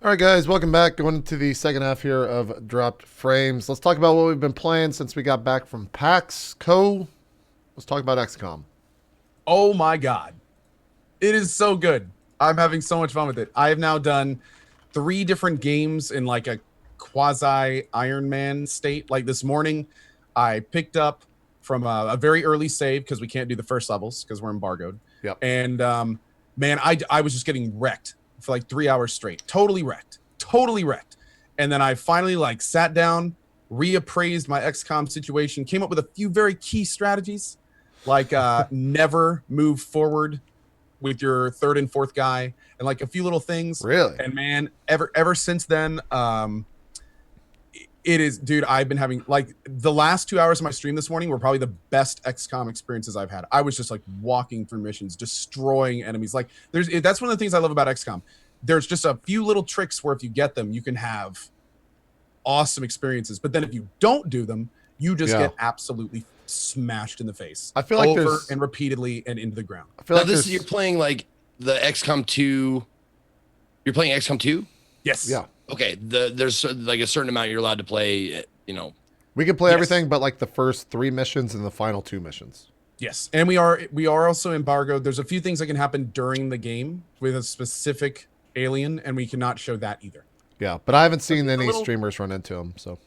All right, guys, welcome back. Going into the second half here of Dropped Frames. Let's talk about what we've been playing since we got back from PAX. Let's talk about XCOM. Oh my God. It is so good. I'm having so much fun with it. I have now done 3 different games in like a quasi Iron Man state. Like this morning, I picked up from a very early save because we can't do the first levels because we're embargoed. Yep. And man, I was just getting wrecked for like 3 hours straight. Totally wrecked. Totally wrecked. And then I finally like sat down, reappraised my XCOM situation, came up with a few very key strategies, like never move forward with your third and fourth guy, and like a few little things. Really? And man, ever since then, it is, dude. I've been having like the last 2 hours of my stream this morning were probably the best XCOM experiences I've had. I was just like walking through missions, destroying enemies. Like that's one of the things I love about XCOM. There's just a few little tricks where if you get them, you can have awesome experiences. But then if you don't do them, you just get absolutely smashed in the face. I feel like over there's and repeatedly and into the ground. I feel Now like this you're playing like the XCOM 2. You're playing XCOM 2? Yes. Yeah. Okay. There's like a certain amount you're allowed to play, you know. We can play Yes. everything but like the first 3 missions and the final 2 missions. Yes. And we are also embargoed. There's a few things that can happen during the game with a specific alien, and we cannot show that either. Yeah, but I haven't seen it's a any little- streamers run into them, so.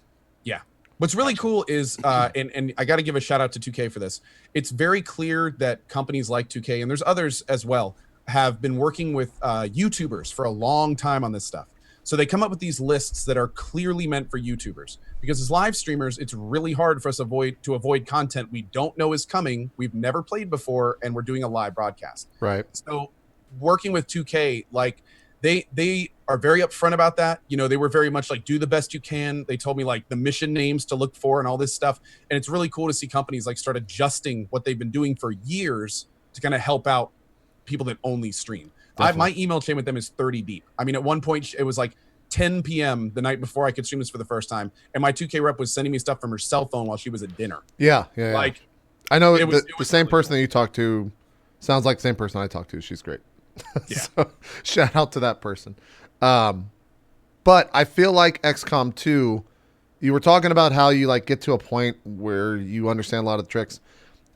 Yeah. What's really cool is, and I got to give a shout out to 2K for this. It's very clear that companies like 2K, and there's others as well, have been working with YouTubers for a long time on this stuff. So they come up with these lists that are clearly meant for YouTubers, because as live streamers, it's really hard for us to avoid content we don't know is coming, we've never played before, and we're doing a live broadcast. Right. So working with 2K, like they are very upfront about that. You know, they were very much like, do the best you can. They told me like the mission names to look for and all this stuff. And it's really cool to see companies like start adjusting what they've been doing for years to kind of help out people that only stream. My email chain with them is 30 deep. I mean, at one point it was like 10 p.m. the night before I could stream this for the first time, and my 2K rep was sending me stuff from her cell phone while she was at dinner. Yeah. Like, I know it was the same really person that you talked to sounds like the same person I talked to. She's great. Yeah. So, shout out to that person. But I feel like XCOM 2, you were talking about how you like get to a point where you understand a lot of the tricks.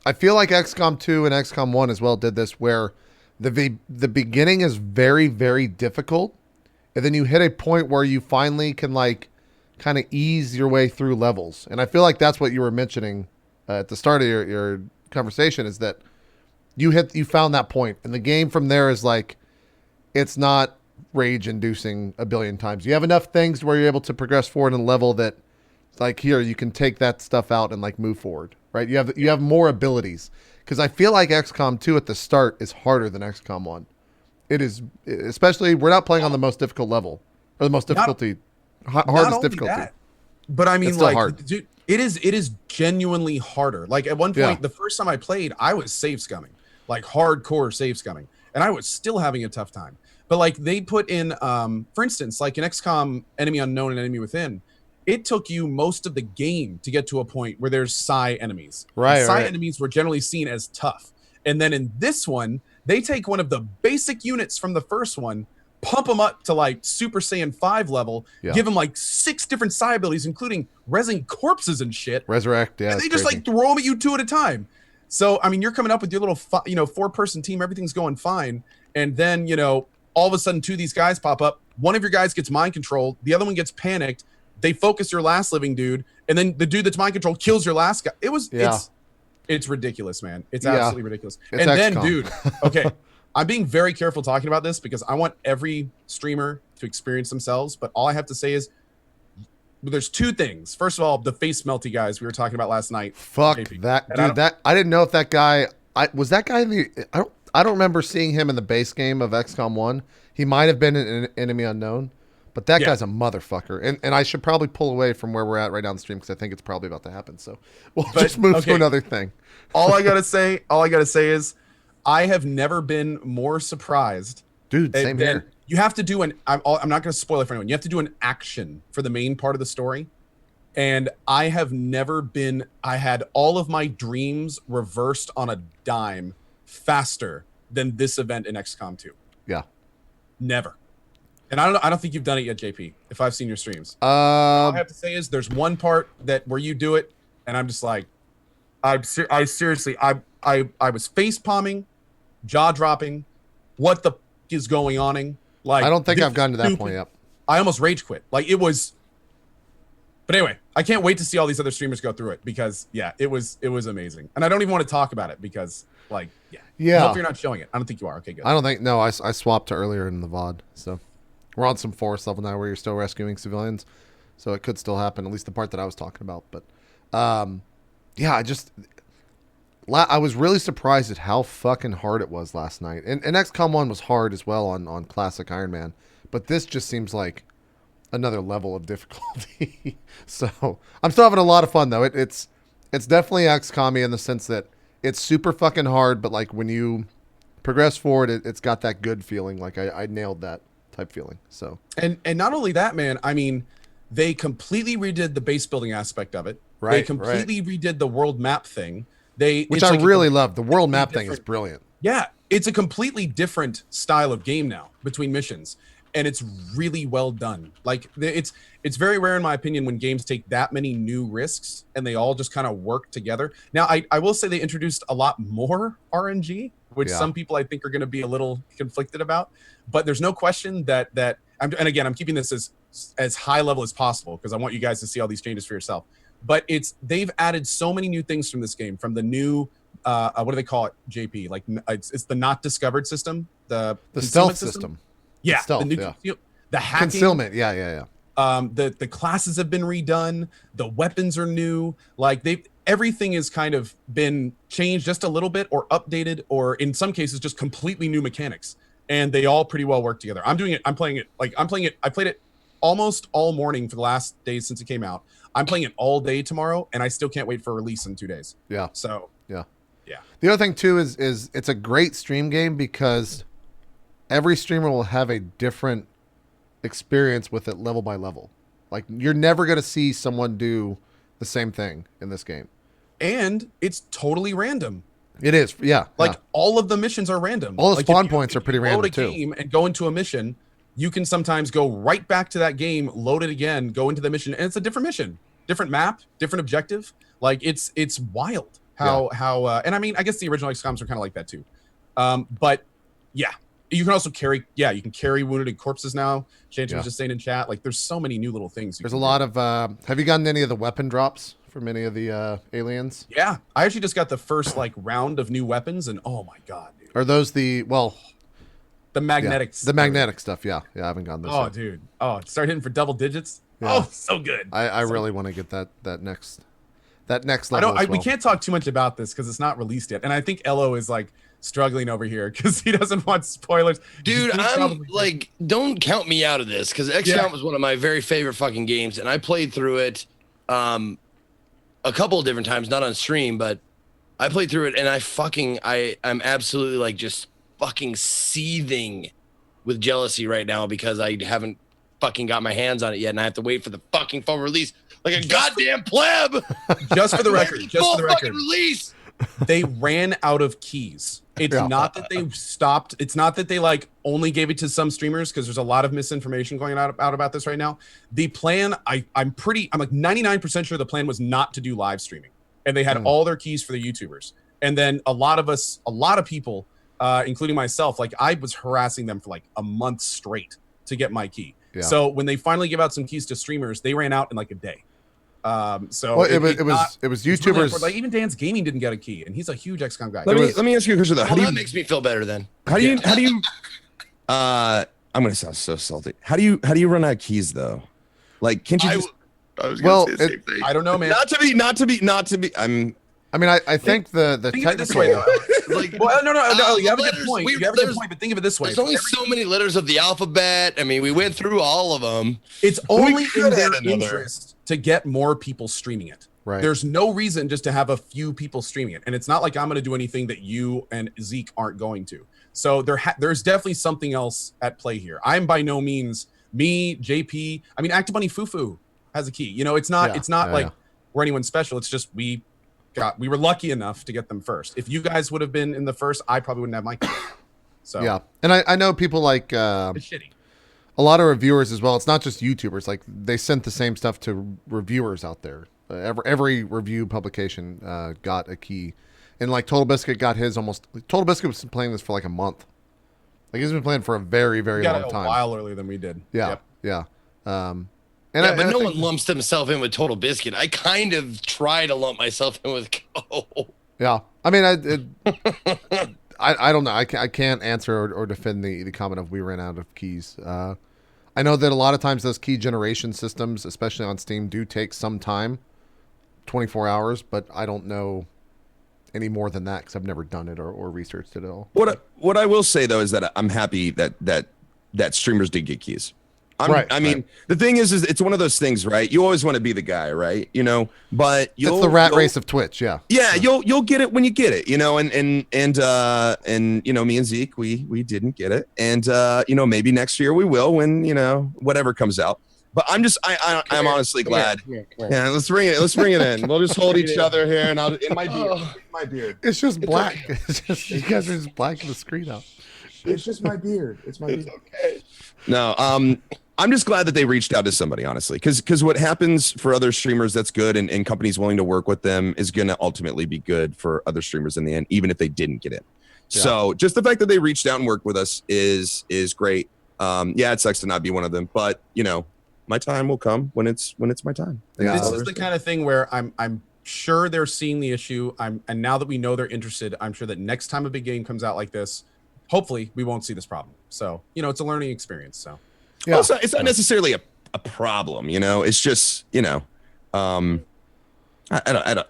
I feel like XCOM 2 and XCOM 1 as well did this, where the beginning is very, very difficult, and then you hit a point where you finally can like kind of ease your way through levels. And I feel like that's what you were mentioning at the start of your conversation, is that you found that point, and the game from there is like, it's not rage inducing a billion times. You have enough things where you're able to progress forward in a level that, like, here you can take that stuff out and like move forward, right? You have more abilities, because I feel like XCOM 2 at the start is harder than XCOM 1. It is, especially we're not playing on the most difficult level, or the most difficulty, hardest difficulty. That, but I mean, It's still like, hard. dude, it is genuinely harder. Like at one point, the first time I played, I was save scumming, like hardcore save scumming, and I was still having a tough time. But like they put in, for instance, like in XCOM Enemy Unknown and Enemy Within, it took you most of the game to get to a point where there's psi enemies. Right. Psi enemies were generally seen as tough. And then in this one, they take one of the basic units from the first one, pump them up to like Super Saiyan 5 level, give them like 6 different psi abilities, including resin corpses and shit. Resurrect, yeah. And they just like throw them at you 2 at a time. So, I mean, you're coming up with your little, 4-person team, everything's going fine. And then, all of a sudden 2 of these guys pop up. One of your guys gets mind controlled. The other one gets panicked. They focus your last living dude. And then the dude that's mind controlled kills your last guy. It's ridiculous, man. It's absolutely ridiculous. It's and then, XCOM. dude, okay, I'm being very careful talking about this because I want every streamer to experience themselves. But all I have to say is there's 2 things. First of all, the face melty guys we were talking about last night. Fuck JP. that, And dude. I didn't know if that guy. Was that guy in the? I don't remember seeing him in the base game of XCOM 1. He might have been in Enemy Unknown, but that guy's a motherfucker. And I should probably pull away from where we're at right now on the stream, because I think it's probably about to happen. So we'll just move to another thing. all I gotta say is, I have never been more surprised. Dude, same here. You have to do I'm not going to spoil it for anyone. You have to do an action for the main part of the story. And I have never been, I had all of my dreams reversed on a dime faster than this event in XCOM 2. Yeah. Never. And I don't think you've done it yet, JP. If I've seen your streams, all I have to say is there's one part that where you do it, and I'm just like, I seriously, I was face palming, jaw dropping. What the is going on? Like, I don't think this I've gotten to that stupid. point yet. I almost rage quit. Like it was. But anyway, I can't wait to see all these other streamers go through it because yeah, it was amazing. And I don't even want to talk about it because like Yeah. I hope you're not showing it. I don't think you are. Okay, good. I don't think. No, I swapped to earlier in the VOD. So we're on some forest level now where you're still rescuing civilians. So it could still happen, at least the part that I was talking about. But yeah, I was really surprised at how fucking hard it was last night. And XCOM 1 was hard as well on classic Iron Man. But this just seems like another level of difficulty. So I'm still having a lot of fun though. It's definitely XCOM-y in the sense that it's super fucking hard, but like when you progress forward, it's got that good feeling. Like I nailed that type feeling. So and not only that, man, I mean, they completely redid the base building aspect of it. Right, They completely redid the world map thing. Which I really love. The world map thing is brilliant. Yeah, it's a completely different style of game now between missions, and it's really well done. Like it's very rare in my opinion when games take that many new risks and they all just kind of work together. Now I will say they introduced a lot more RNG, which some people I think are going to be a little conflicted about, but there's no question that and again I'm keeping this as high level as possible because I want you guys to see all these changes for yourself. But they've added so many new things from this game, from the new what do they call it, JP? Like it's the not discovered system, the stealth system. Yeah, stealth, the hacking, concealment. Yeah. The classes have been redone. The weapons are new. Like everything has kind of been changed just a little bit, or updated, or in some cases just completely new mechanics. And they all pretty well work together. I'm playing it. I played it almost all morning for the last days since it came out. I'm playing it all day tomorrow, and I still can't wait for release in 2 days. Yeah. So yeah. Yeah. The other thing too is it's a great stream game because every streamer will have a different experience with it level by level. Like you're never going to see someone do the same thing in this game. And it's totally random. It is. Yeah. Like all of the missions are random. All the like spawn points are pretty random load a too. game and go into a mission, you can sometimes go right back to that game, load it again, go into the mission, and it's a different mission, different map, different objective. Like it's wild how and I mean I guess the original XCOMs are kind of like that too. But yeah, you can also carry wounded corpses now. Shanty was just saying in chat, like there's so many new little things. There's a lot of have you gotten any of the weapon drops from any of the aliens? Yeah, I actually just got the first like round of new weapons, and oh my god, dude. Are those the magnetic the magnetic stuff? Yeah, I haven't gotten those. Oh, dude. Oh, start hitting for double digits. Yeah. Oh, so good. I really want to get that next level. We can't talk too much about this because it's not released yet, and I think Elo is like struggling over here because he doesn't want spoilers. Dude, I'm like, don't count me out of this because XCOM was one of my very favorite fucking games, and I played through it a couple of different times, not on stream, but I played through it, and I'm absolutely like just fucking seething with jealousy right now because I haven't fucking got my hands on it yet, and I have to wait for the fucking full release like a goddamn pleb. Just for the record, release. They ran out of keys. It's not that they stopped. It's not that they like only gave it to some streamers because there's a lot of misinformation going out about this right now. The plan, I'm like 99% sure the plan was not to do live streaming, and they had all their keys for the YouTubers. And then a lot of people, including myself, like I was harassing them for like a month straight to get my key. Yeah. So when they finally give out some keys to streamers, they ran out in like a day. So it was YouTubers. Really like even Dan's Gaming didn't get a key, and he's a huge XCOM guy. Let me ask you a question though. That makes me feel better then. How do you I'm gonna sound so salty. How do you run out of keys though? Like can't you I don't know, man. Not to be I think the think technical of it this way, like, well, no, you have a good point. You have a good point, but think of it this way. There's only so many letters of the alphabet. I mean, we went through all of them. It's only in their interest to get more people streaming it. Right. There's no reason just to have a few people streaming it, and it's not like I'm going to do anything that you and Zeke aren't going to. So there's definitely something else at play here. I'm by no means me, JP. I mean, Active Bunny Fufu has a key. You know, it's not like we're anyone special. It's just we were lucky enough to get them first. If you guys would have been in the first, I probably wouldn't have my key. So yeah, and I know people like it's shitty. a lot of reviewers as well. It's not just YouTubers. Like they sent the same stuff to reviewers out there. Every review publication got a key, and like Total Biscuit got his almost. Total Biscuit was playing this for like a month. Like he's been playing for a very, very long time. Got it a while earlier than we did. Yeah, yeah. But no one lumps themselves in with Total Biscuit. I kind of try to lump myself in with Cohh. Yeah, I mean, I don't know. I can't answer or defend the comment of we ran out of keys. I know that a lot of times those key generation systems, especially on Steam, do take some time, 24 hours, but I don't know any more than that because I've never done it or researched it at all. What I will say though is that I'm happy that streamers did get keys. I mean, the thing is it's one of those things, right? You always want to be the guy, right? You know, but it's the rat race of Twitch, yeah. Yeah, you'll get it when you get it, you know, and you know, me and Zeke, we didn't get it, and you know, maybe next year we will when you know whatever comes out. But I'm honestly glad. Yeah, let's bring it in. We'll just hold each other here, and I'll in my beard. It's just black. Okay. It's just you guys are just blacking the screen out. It's just my beard. It's my beard. Okay. No, I'm just glad that they reached out to somebody, honestly, because what happens for other streamers that's good and companies willing to work with them is going to ultimately be good for other streamers in the end, even if they didn't get in. Yeah. So just the fact that they reached out and worked with us is great. Yeah, it sucks to not be one of them, but you know, my time will come when it's my time. Yeah. This is the kind of thing where I'm sure they're seeing the issue. And now that we know they're interested, I'm sure that next time a big game comes out like this, hopefully we won't see this problem. So, you know, it's a learning experience. So yeah, well, it's not necessarily a problem, you know, it's just, you know, I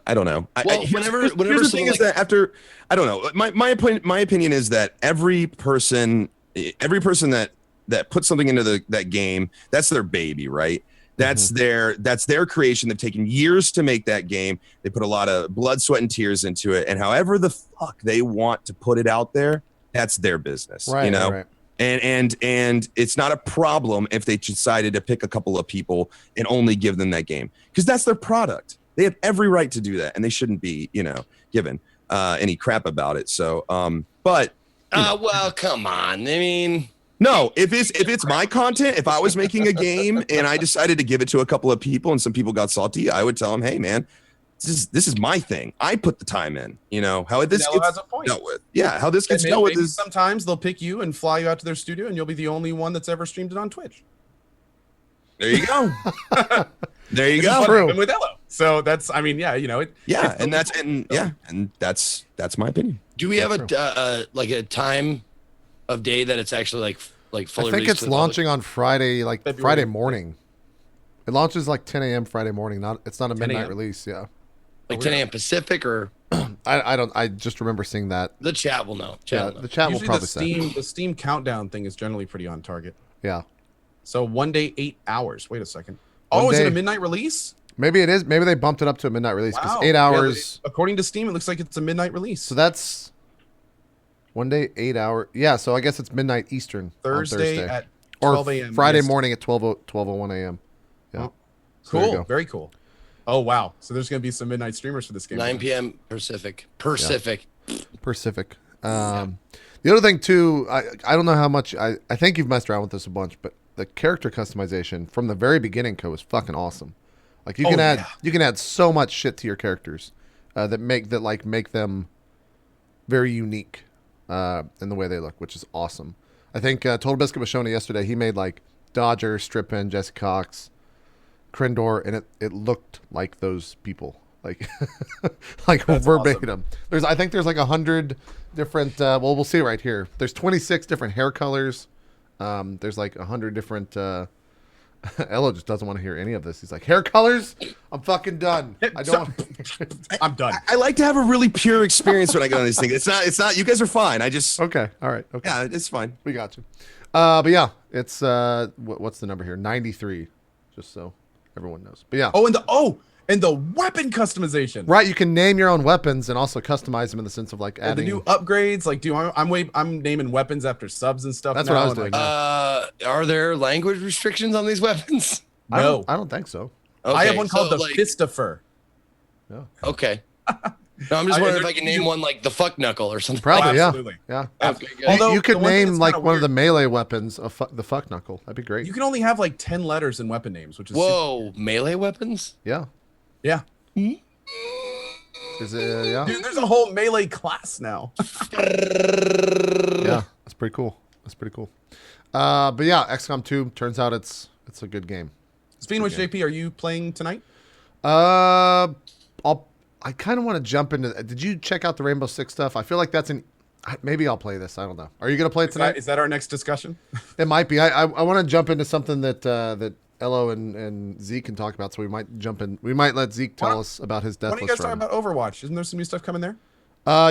don't know. Well, whenever the thing is that after, I don't know, my opinion is that every person that puts something into that game, that's their baby, right? That's their creation. They've taken years to make that game. They put a lot of blood, sweat, and tears into it. And however the fuck they want to put it out there, that's their business, right, you know? Right. And it's not a problem if they decided to pick a couple of people and only give them that game, because that's their product. They have every right to do that, and they shouldn't be, you know, given any crap about it. So, but well, come on. I mean, no, if it's my content, if I was making a game and I decided to give it to a couple of people and some people got salty, I would tell them, hey, man, this is my thing. I put the time in, you know, how this gets dealt with. Yeah, how this gets dealt with is sometimes they'll pick you and fly you out to their studio and you'll be the only one that's ever streamed it on Twitch. There you go. There you go. True. With Elo. So that's, I mean, yeah, you know, and that's my opinion. Do we have a time of day that it's actually like fully? I think it's launching on Friday, like February. Friday morning. It launches like 10 a.m. Friday morning. It's not a midnight release. Yeah. Like 10 a.m. Pacific or? I just remember seeing that. The chat will know. The chat will probably say. The Steam countdown thing is generally pretty on target. Yeah. So 1 day, 8 hours. Wait a second. Oh, is it a midnight release? Maybe it is. Maybe they bumped it up to a midnight release because 8 hours. Yeah, according to Steam, it looks like it's a midnight release. So that's 1 day, 8 hour. Yeah. So I guess it's midnight Eastern. Thursday at 12 a.m. Friday morning at 12:01 a.m. Yeah. Oh, cool. Very cool. Oh, wow. So there's going to be some midnight streamers for this game. 9 p.m. Pacific. The other thing, too, I don't know how much. I think you've messed around with this a bunch, but the character customization from the very beginning, is fucking awesome. Like you can add so much shit to your characters that make them very unique in the way they look, which is awesome. I think Total Biscuit was showing it yesterday. He made like Dodger, Strippin, Jesse Cox, Krindor, and it looked like those people, like verbatim. Awesome. I think there's like 100 different. We'll see right here. There's 26 different hair colors. There's like 100 different. Elo just doesn't want to hear any of this. He's like, hair colors? I'm fucking done. I don't. I'm done. I like to have a really pure experience when I go on these things. It's not. You guys are fine. I just. Okay. All right. Okay. Yeah, it's fine. We got you. But yeah, it's what's the number here? 93. Just so everyone knows. But yeah. And the weapon customization. Right, you can name your own weapons and also customize them in the sense of like adding the new upgrades. Like, I'm naming weapons after subs and stuff. That's what I was doing. Are there language restrictions on these weapons? No, I don't think so. Okay, I have one called the Fistifer. Yeah. Okay. No, I'm just wondering if I can name one like the fuck knuckle or something. Probably, Absolutely. yeah. Okay, good. Although, You could the one thing name that's like kinda one of the weird- melee weapons of the fuck knuckle. That'd be great. You can only have like 10 letters in weapon names, which is Whoa, melee weapons? Yeah. yeah. Is it? Yeah. Dude, there's a whole melee class now. Yeah. That's pretty cool. But yeah, XCOM 2 turns out it's a good game. Speaking of which, JP, are you playing tonight? I kind of want to jump into. Did you check out the Rainbow Six stuff? I feel like maybe I'll play this. I don't know. Are you gonna play it tonight? Is that our next discussion? It might be. I want to jump into something that Elo and Zeke can talk about. So we might jump in. We might let Zeke tell us about his Why Deathless don't you guys talk run. about Overwatch? Isn't there some new stuff coming there?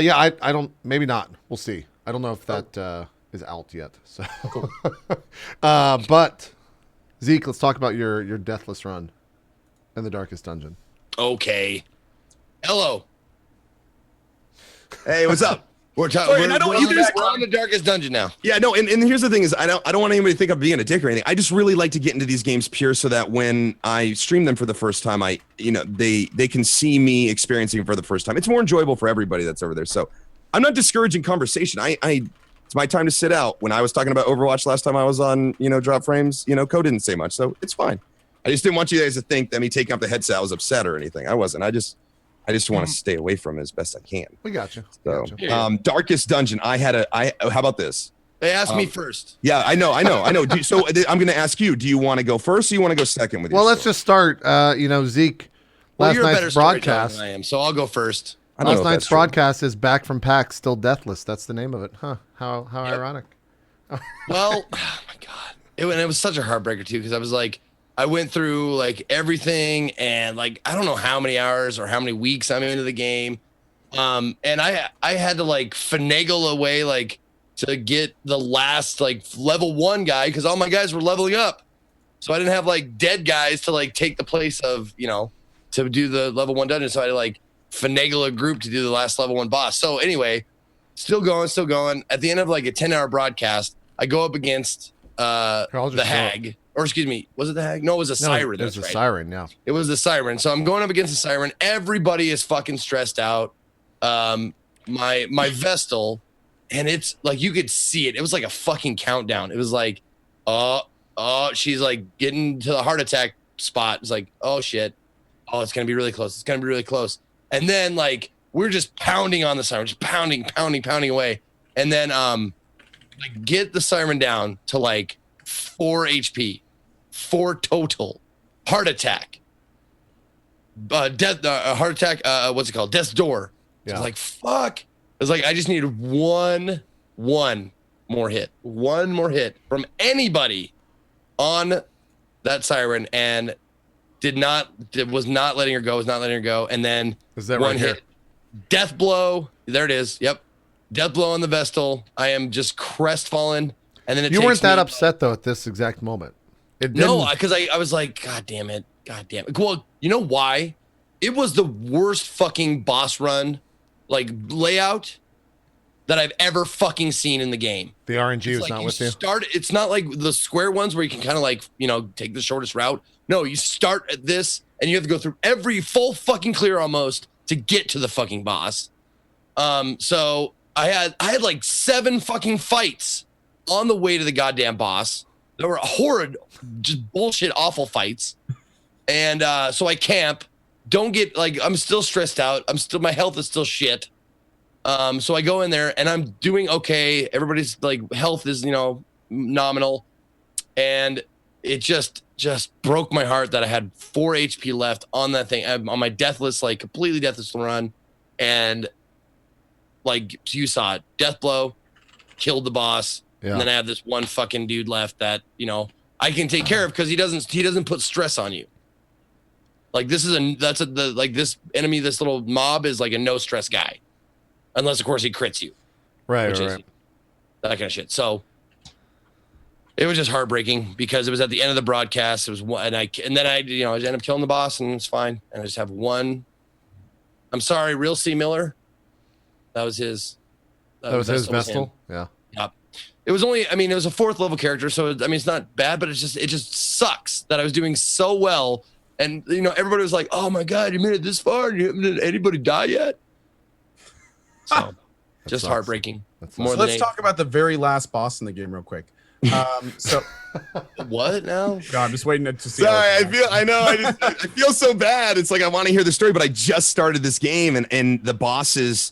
Yeah, I don't. Maybe not. We'll see. I don't know if that is out yet. So, but Zeke, let's talk about your Deathless run in the Darkest Dungeon. Okay. Hello. Hey, what's up? We're Sorry, I don't- you guys- we're on the Darkest Dungeon now. Yeah, no, and here's the thing is I don't want anybody to think I'm being a dick or anything. I just really like to get into these games pure so that when I stream them for the first time, they can see me experiencing it for the first time. It's more enjoyable for everybody that's over there. So I'm not discouraging conversation. It's my time to sit out. When I was talking about Overwatch last time I was on, Drop Frames, Co didn't say much, so it's fine. I just didn't want you guys to think that me taking up the headset I was upset or anything. I wasn't. I just want to stay away from it as best I can. We got you. So, Yeah. Darkest Dungeon. How about this? They asked me first. Yeah, I know. So I'm going to ask you, do you want to go first or you want to go second with your Well, let's story? just start. Zeke, Well, last you're a better night's storyteller broadcast. than I am, so I'll go first. I don't know Last if night's that's true. broadcast is back from PAX, still deathless. That's the name of it. Huh? How ironic. Well, oh my god, it was such a heartbreaker too because I was like, I went through like everything and like I don't know how many hours or how many weeks I'm into the game, and I had to like finagle away like to get the last like level 1 guy because all my guys were leveling up, so I didn't have like dead guys to like take the place of to do the level 1 dungeon, so I had to like finagle a group to do the last level 1 boss. So anyway, still going. At the end of like a 10-hour broadcast, I go up against the hag, or excuse me, was it the hag? No, it was a siren. There's That's a right. siren, yeah. It was the siren. So I'm going up against the siren. Everybody is fucking stressed out. My Vestal, and it's like you could see it. It was like a fucking countdown. It was like, she's like getting to the heart attack spot. It's like, oh shit. Oh, it's gonna be really close. It's gonna be really close. And then like we're just pounding on the siren, just pounding away. And then like get the siren down to like 4 HP, 4 total, heart attack, heart attack. What's it called? Death's door. So Yeah. I was like, fuck. It's like I just needed one more hit from anybody on that siren, and was not letting her go. And then Is that one right here? hit, death blow. There it is. Yep. Death blow on the Vestal. I am just crestfallen. And then You weren't that upset though at this exact moment. No, because I was like, God damn it. Well, you know why? It was the worst fucking boss run, like layout that I've ever fucking seen in the game. The RNG It's was like not with you. It's not like the square ones where you can kind of like, take the shortest route. No, you start at this and you have to go through every full fucking clear almost to get to the fucking boss. So I had like 7 fucking fights on the way to the goddamn boss. They were horrid, just bullshit, awful fights. And so I camp. Don't get like I'm still stressed out. My health is still shit. So I go in there and I'm doing okay. Everybody's like health is nominal, and it just broke my heart that I had 4 HP left on that thing. I'm on my deathless, like completely deathless run, and like you saw it, death blow, killed the boss, and then I have this one fucking dude left that I can take care of because he doesn't put stress on you. Like this enemy, this little mob is like a no stress guy, unless of course he crits you, Right. that kind of shit. So it was just heartbreaking because it was at the end of the broadcast. It was one, and then I ended up killing the boss, and it's fine. And I just have one. I'm sorry, Real C Miller. That was his. That was his Vestal. him. Yeah. It was only. I mean, it was a 4th level character, so it's not bad, but it just sucks that I was doing so well, and everybody was like, "Oh my god, you made it this far, and you haven't had anybody die yet." So just sucks. heartbreaking. More So let's talk about the very last boss in the game real quick. So what now? God, I'm just waiting to see. Sorry, I feel so bad. It's like I want to hear the story, but I just started this game, and the bosses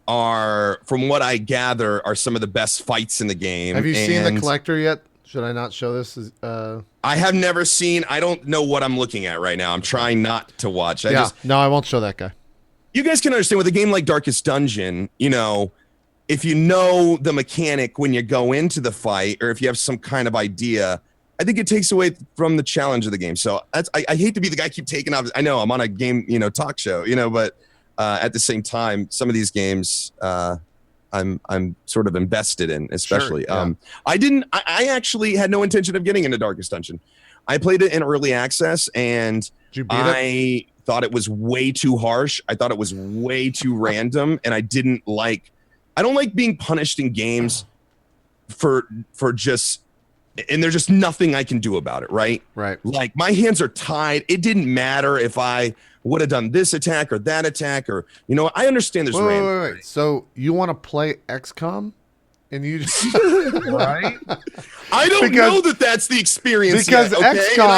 are, from what I gather, are some of the best fights in the game. Have you seen the collector yet? Should I not show this? I have never seen. I don't know what I'm looking at right now. I'm trying not to watch. No, I won't show that guy. You guys can understand with a game like Darkest Dungeon, if you know the mechanic when you go into the fight, or if you have some kind of idea, I think it takes away from the challenge of the game. So I hate to be the guy keep taking off. I know I'm on a game, talk show, but at the same time, some of these games I'm sort of invested in, especially. Sure, yeah. I actually had no intention of getting into Darkest Dungeon. I played it in early access, and I thought it was way too harsh. I thought it was way too random, and I don't like being punished in games for just, and there's just nothing I can do about it, right? Right. Like, my hands are tied. It didn't matter if I would have done this attack or that attack, or, I understand there's random. Wait. So you want to play XCOM? And you just right? I don't know that that's the experience because yet, okay? XCOM.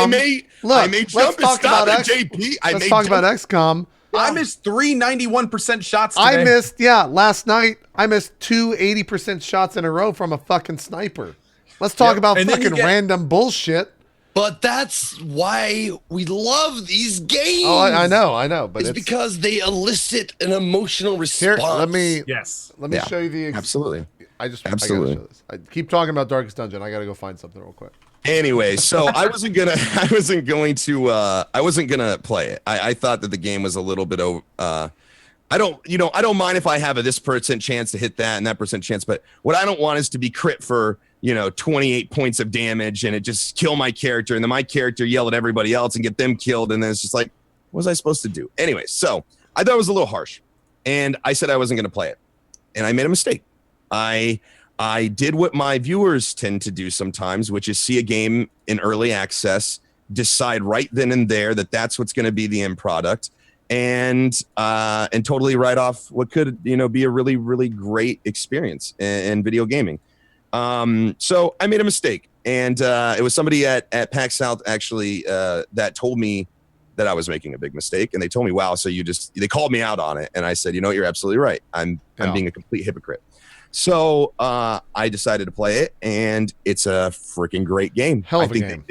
I may jump and stop at JP. Let's talk about XCOM. I missed 391% shots today. Last night, I missed 80% shots in a row from a fucking sniper. Let's talk about fucking random bullshit. But that's why we love these games. Oh, I know. But it's because they elicit an emotional response. Here, let me Yeah. show you the... Absolutely. Absolutely. I gotta show this. I keep talking about Darkest Dungeon. I gotta go find something real quick. Anyway, so I wasn't gonna play it. I thought that the game was a little bit over. I don't mind if I have this percent chance to hit that and that percent chance, but what I don't want is to be crit for 28 points of damage and it just kill my character, and then my character yell at everybody else and get them killed, and then it's just like, what was I supposed to do? Anyway, so I thought it was a little harsh, and I said I wasn't gonna play it, and I made a mistake. I did what my viewers tend to do sometimes, which is see a game in early access, decide right then and there that that's what's going to be the end product, and totally write off what could be a really, really great experience in video gaming. So I made a mistake, and it was somebody at PAX South actually that told me that I was making a big mistake, and they told me, wow, so they called me out on it, and I said, you're absolutely right. I'm being a complete hypocrite. So I decided to play it, and it's a freaking great game. Hell of a game.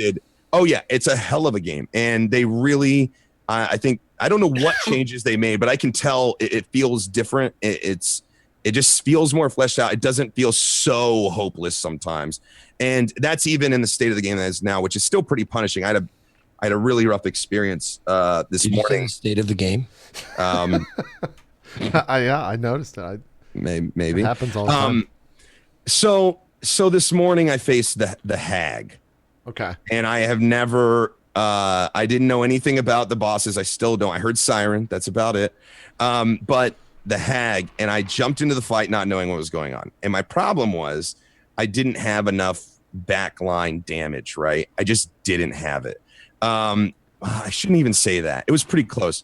Oh yeah, it's a hell of a game, and they really, I don't know what changes they made, but I can tell it feels different. It just feels more fleshed out. It doesn't feel so hopeless sometimes, and that's even in the state of the game that is now, which is still pretty punishing. I had a really rough experience this morning. State of the game. I noticed that. Maybe it happens all the time. So this morning I faced the hag. Okay. And I have never I didn't know anything about the bosses. I still don't. I heard Siren, that's about it. But the hag, and I jumped into the fight not knowing what was going on. And my problem was I didn't have enough backline damage, right? I just didn't have it. I shouldn't even say that. It was pretty close.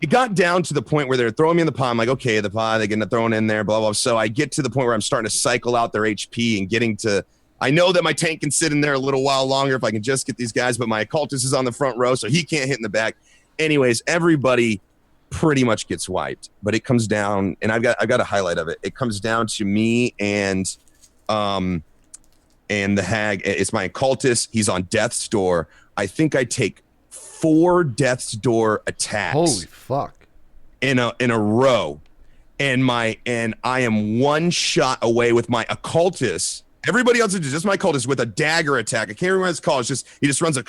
It got down to the point where they're throwing me in the pod. I'm like, okay, the pod, they're getting thrown in there, blah, blah. So I get to the point where I'm starting to cycle out their HP and getting to, I know that my tank can sit in there a little while longer if I can just get these guys, but my occultist is on the front row, so he can't hit in the back. Anyways, everybody pretty much gets wiped, but it comes down, and I've got a highlight of it. It comes down to me and the hag. It's my occultist. He's on death's door. I think I take 4 death's door attacks. Holy fuck. In a row. And I am one shot away with my occultist. Everybody else is just my occultist with a dagger attack. I can't remember what it's called. It's just he just runs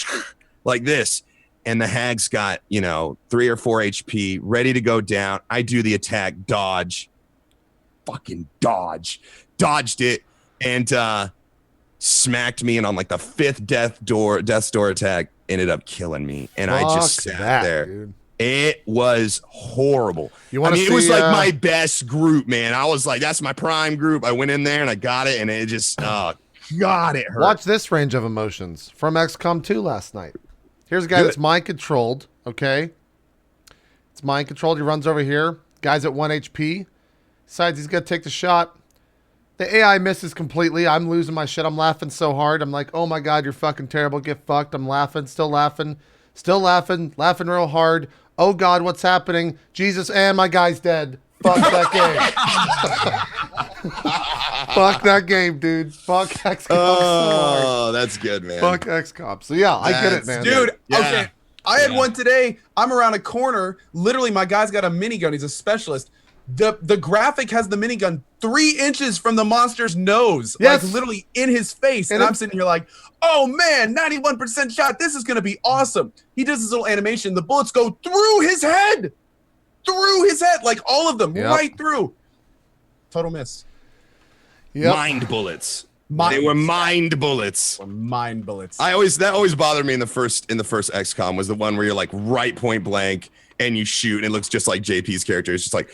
like this. And the hag's got, 3 or 4 HP, ready to go down. I do the attack, dodge. Fucking dodge. Dodged it and smacked me, and on like the 5th death's door attack, ended up killing me. And I just sat there. Dude. It was horrible. It was like my best group, man. I was like, that's my prime group. I went in there and I got it, and it just, God, it hurt. Watch this range of emotions from XCOM 2 last night. Here's a guy that's mind controlled, okay? It's mind controlled. He runs over here. Guy's at 1 HP. Decides he's gonna take the shot. The AI misses completely. I'm losing my shit. I'm laughing so hard. I'm like, oh my God, you're fucking terrible. Get fucked. I'm laughing, laughing real hard. Oh God, what's happening? Jesus, and my guy's dead. Fuck that game. Fuck that game, dude. Fuck XCOM. Oh, that's good, man. Fuck XCOM. So yeah, I get it, man. Dude, Yeah. okay. I had one today. I'm around a corner. Literally, my guy's got a minigun. He's a specialist. The graphic has the minigun 3 inches from the monster's nose. Yes. Like literally in his face. And I'm sitting here like, oh man, 91% shot. This is gonna be awesome. He does this little animation. The bullets go through his head. Like all of them, right through. Total miss. Yep. Mind bullets. They were mind bullets. Mind bullets. That always bothered me in the first XCOM was the one where you're like right point blank and you shoot and it looks just like JP's character. It's just like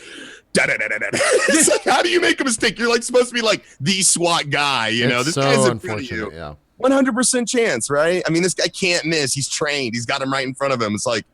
da da da da da. It's like, how do you make a mistake? You're like supposed to be like the SWAT guy, you know? This so guy's in front of you. Yeah. 100% chance, right? I mean, this guy can't miss. He's trained. He's got him right in front of him. It's like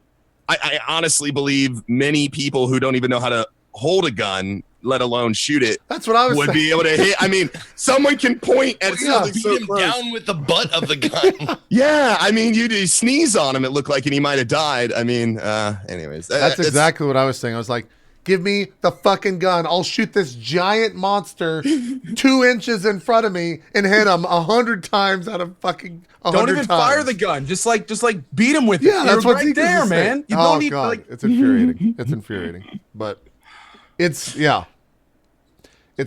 I honestly believe many people who don't even know how to hold a gun, let alone shoot it, That's what I was would saying. be able to hit. I mean, someone can point at something Beat so him close. down with the butt of the gun. Yeah, I mean, you sneeze on him, it looked like, and he might have died. I mean, anyways. That's exactly what I was saying. I was like, give me the fucking gun. I'll shoot this giant monster 2 inches in front of me and hit him 100 times out of fucking 100 Don't even times. fire the gun. Just like beat him with it. Yeah, that's You're what right there, man. You don't need God, like it's infuriating. It's infuriating. But it's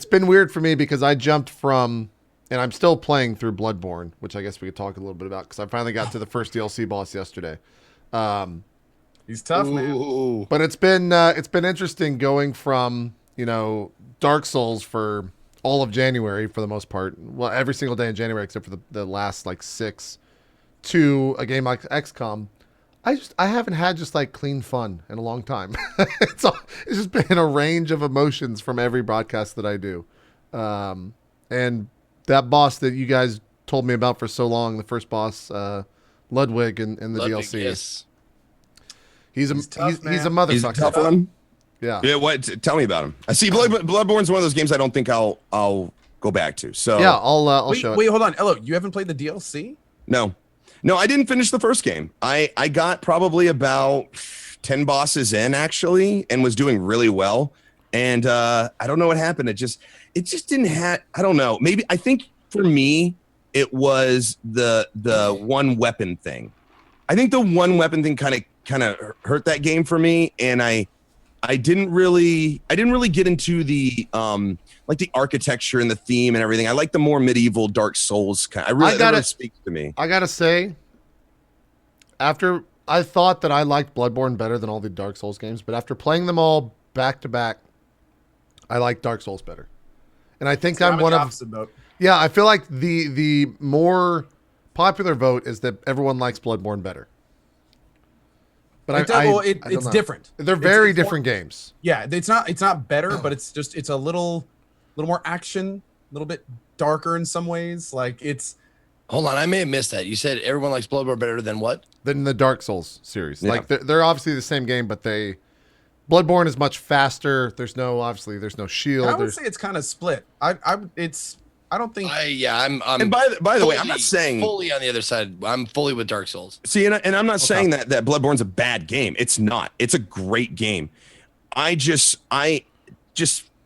been weird for me because I jumped from, and I'm still playing through Bloodborne, which I guess we could talk a little bit about because I finally got to the first DLC boss yesterday. he's tough, man. Ooh. But it's been interesting going from, Dark Souls for all of January for the most part. Well, every single day in January except for the last like 6 to a game like XCOM. I haven't had just like clean fun in a long time. It's just been a range of emotions from every broadcast that I do. And that boss that you guys told me about for so long, the first boss, Ludwig in the DLC. Yes. He's a motherfucker. He's a tough one. Yeah. Yeah. What? Tell me about him. I see. Bloodborne's one of those games I don't think I'll go back to. So Yeah, I'll show it. Wait, hold on. Elo, you haven't played the DLC? no, I didn't finish the first game. I got probably about 10 bosses in actually, and was doing really well. And I don't know what happened. It just didn't have. I don't know. Maybe I think for me it was the one weapon thing. I think the one weapon thing kind of hurt that game for me, and I didn't really get into the like the architecture and the theme and everything. I like the more medieval Dark Souls kind. That really speaks to me. I gotta say, after I thought that I liked Bloodborne better than all the Dark Souls games, but after playing them all back to back, I like Dark Souls better. And I think I'm one of. Yeah, I feel like the more popular vote is that everyone likes Bloodborne better. But it's different. They're very different games. Yeah, it's not better, but it's a little more action, a little bit darker in some ways. Like it's. Hold on, I may have missed that. You said everyone likes Bloodborne better than what? Than the Dark Souls series. Yeah. Like they're obviously the same game, but Bloodborne is much faster. There's no shield. I would say it's kind of split. I don't think. I'm. And by the way, I'm not saying fully on the other side. I'm fully with Dark Souls. See, and I'm not saying that Bloodborne's a bad game. It's not. It's a great game. I just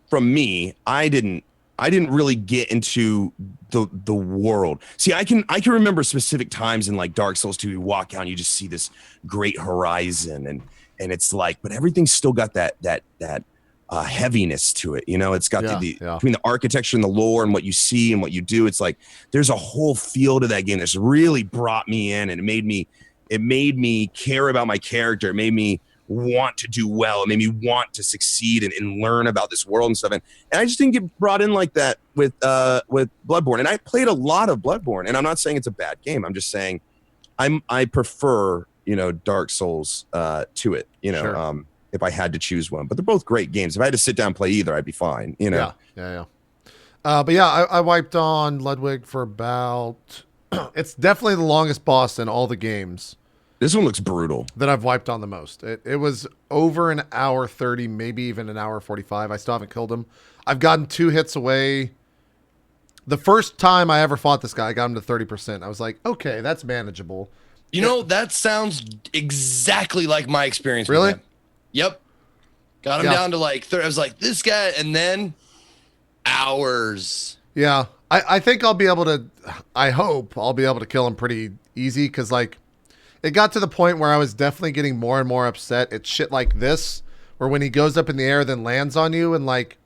from me, I didn't really get into the world. See, I can remember specific times in like Dark Souls 2, you walk out and you just see this great horizon and it's like, but everything's still got that heaviness to it. It's got between the architecture and the lore and what you see and what you do. It's like there's a whole feel to that game that's really brought me in, and it made me care about my character. It made me want to do well. It made me want to succeed and learn about this world and stuff. And I just didn't get brought in like that with Bloodborne. And I played a lot of Bloodborne, and I'm not saying it's a bad game. I'm just saying I prefer Dark Souls to it. Sure. If I had to choose one, but they're both great games. If I had to sit down and play either, I'd be fine. Yeah. But yeah, I wiped on Ludwig for about. It's definitely the longest boss in all the games. This one looks brutal. that I've wiped on the most. It was over an hour 30, maybe even an hour 45. I still haven't killed him. I've gotten 2 hits away. The first time I ever fought this guy, I got him to 30%. I was like, okay, that's manageable. You know, that sounds exactly like my experience. Really? With him. Yep. Got him down to like 30. I was like, this guy, and then hours. Yeah. I think I'll be able to, I hope I'll be able to kill him pretty easy because, like, it got to the point where I was definitely getting more and more upset at shit like this, where when he goes up in the air, then lands on you, and, like,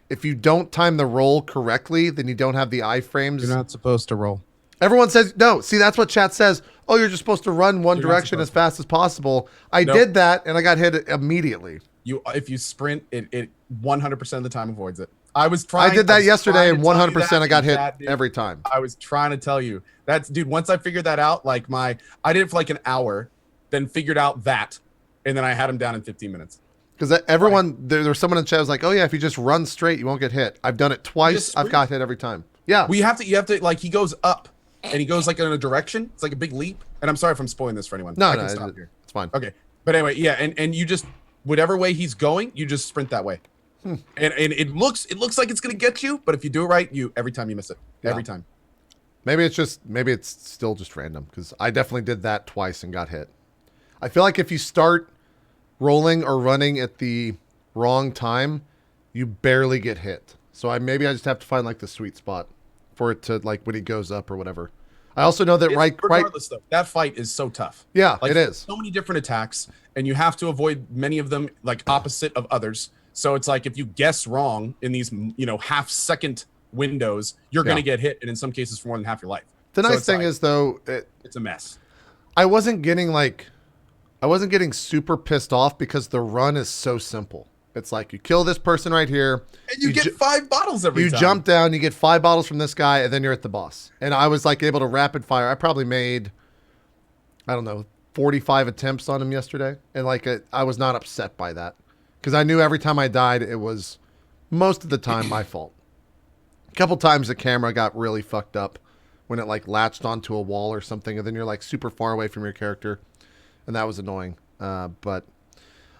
if you don't time the roll correctly, then you don't have the iframes. You're not supposed to roll. Everyone says, no, see, that's what chat says. Oh, you're just supposed to run one direction as fast as possible. I did that, and I got hit immediately. If you sprint, it 100% of the time avoids it. I did that yesterday, and 100% I got hit every time. I was trying to tell you. Dude, once I figured that out, like I did it for like an hour, then figured out that, and then I had him down in 15 minutes. Because everyone, there was someone in chat was like, oh yeah, if you just run straight, you won't get hit. I've done it twice. I've got hit every time. Yeah. You have to, like, he goes up, and he goes like in a direction. It's like a big leap. And I'm sorry if I'm spoiling this for anyone. No, I can stop here. It's fine. Okay. But anyway, yeah, and you just, whatever way he's going, you just sprint that way. And it looks like it's gonna get you, but if you do it right, every time you miss it. Every time. Maybe it's still just random, because I definitely did that twice and got hit. I feel like if you start rolling or running at the wrong time, you barely get hit. So maybe I just have to find like the sweet spot for it to, like, when he goes up or whatever. I also know that regardless though, that fight is so tough. Yeah, like, it is. So many different attacks, and you have to avoid many of them, like opposite of others. So it's like if you guess wrong in these, half-second windows, you're going to get hit, and in some cases for more than half your life. The nice thing is, though, it's a mess. I wasn't getting super pissed off because the run is so simple. It's like you kill this person right here, and you get 5 bottles every time. You jump down, you get 5 bottles from this guy, and then you're at the boss. And I was like able to rapid fire. I probably made, I don't know, 45 attempts on him yesterday, and like I was not upset by that. Because I knew every time I died, it was most of the time my fault. A couple times the camera got really fucked up when it like latched onto a wall or something, and then you're like super far away from your character, and that was annoying. But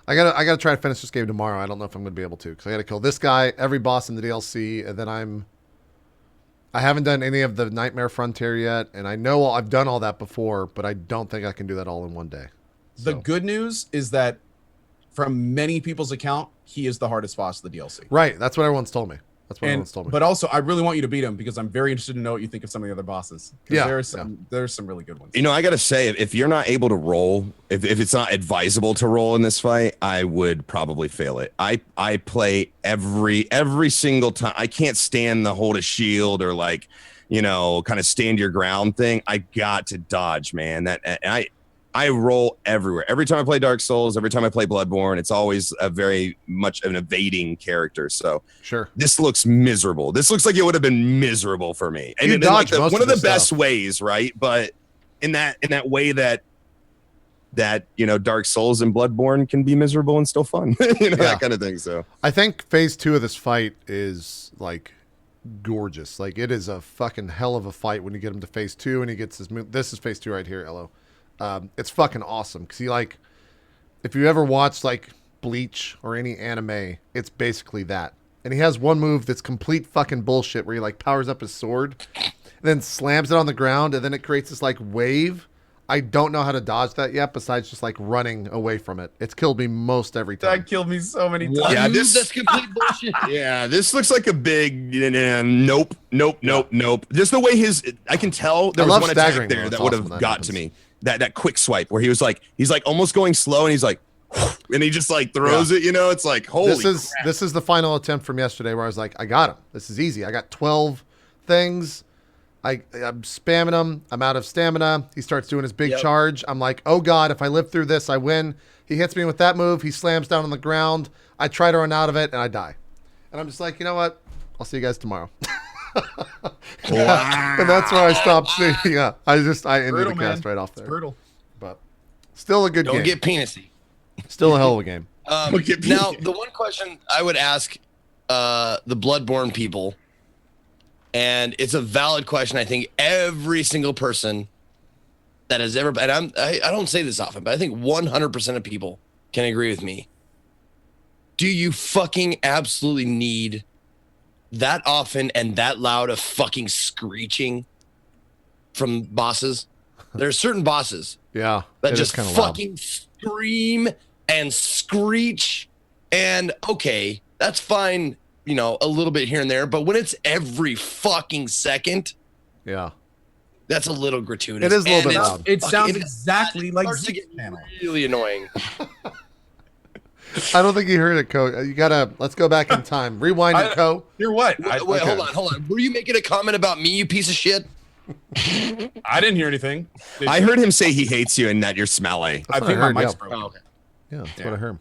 I gotta try to finish this game tomorrow. I don't know if I'm gonna be able to, because I gotta kill this guy, every boss in the DLC, and then I haven't done any of the Nightmare Frontier yet, and I know I've done all that before, but I don't think I can do that all in one day. So. The good news is that from many people's account, he is the hardest boss of the DLC. Right. That's what everyone's told me. Everyone's told me. But also, I really want you to beat him, because I'm very interested to know what you think of some of the other bosses. Yeah. There's some really good ones. I got to say, if you're not able to roll, if it's not advisable to roll in this fight, I would probably fail it. I play every single time. I can't stand the hold a shield or like, kind of stand your ground thing. I got to dodge, man. I roll everywhere. Every time I play Dark Souls, every time I play Bloodborne, it's always a very much an evading character. So sure, this looks miserable. This looks like it would have been miserable for me. And you dodge like one of the best stuff. ways, right? But in that way that Dark Souls and Bloodborne can be miserable and still fun, that kind of thing. So I think phase 2 of this fight is like gorgeous. Like, it is a fucking hell of a fight when you get him to phase 2 and he gets his move. This is phase 2 right here, Elo. It's fucking awesome, because he, like, if you ever watched like Bleach or any anime, it's basically that. And he has one move that's complete fucking bullshit, where he like powers up his sword and then slams it on the ground, and then it creates this like wave. I don't know how to dodge that yet, besides just like running away from it. It's killed me most every time. That killed me so many times. Yeah, that's complete bullshit. Yeah, this looks like a big nope. Just the way I can tell there was one attack there that would have got to me. That quick swipe where he's like almost going slow, and he's like, and he just like throws it. It's like, holy. This is the final attempt from yesterday, where I was like, I got him. This is easy. I got 12 things. I'm spamming him. I'm out of stamina. He starts doing his big charge. I'm like, oh God, if I live through this, I win. He hits me with that move. He slams down on the ground. I try to run out of it, and I die. And I'm just like, you know what? I'll see you guys tomorrow. And that's where I stopped seeing. Yeah, I ended the cast right off there. It's brutal, but still a good game. Don't get penisy. Still a hell of a game. Now, the one question I would ask the Bloodborne people, and it's a valid question. I think every single person that has ever, and I don't say this often, but I think 100% of people can agree with me. Do you fucking absolutely need that often and that loud of fucking screeching from bosses? There are certain bosses Yeah, that just fucking scream and screech, and okay, that's fine, you know, a little bit here and there, but when it's every fucking second, yeah, that's a little gratuitous. It is a little bit loud. It sounds exactly like Zeke's channel. Really annoying. I don't think you heard it, Co. You gotta, let's go back in time. Rewind it, Co. You're what? Wait, hold on. Were you making a comment about me, you piece of shit? I didn't hear anything. I heard him say he hates you and that you're smelly. I think my mic's broken. broken. Oh, okay. Yeah, that's what I heard.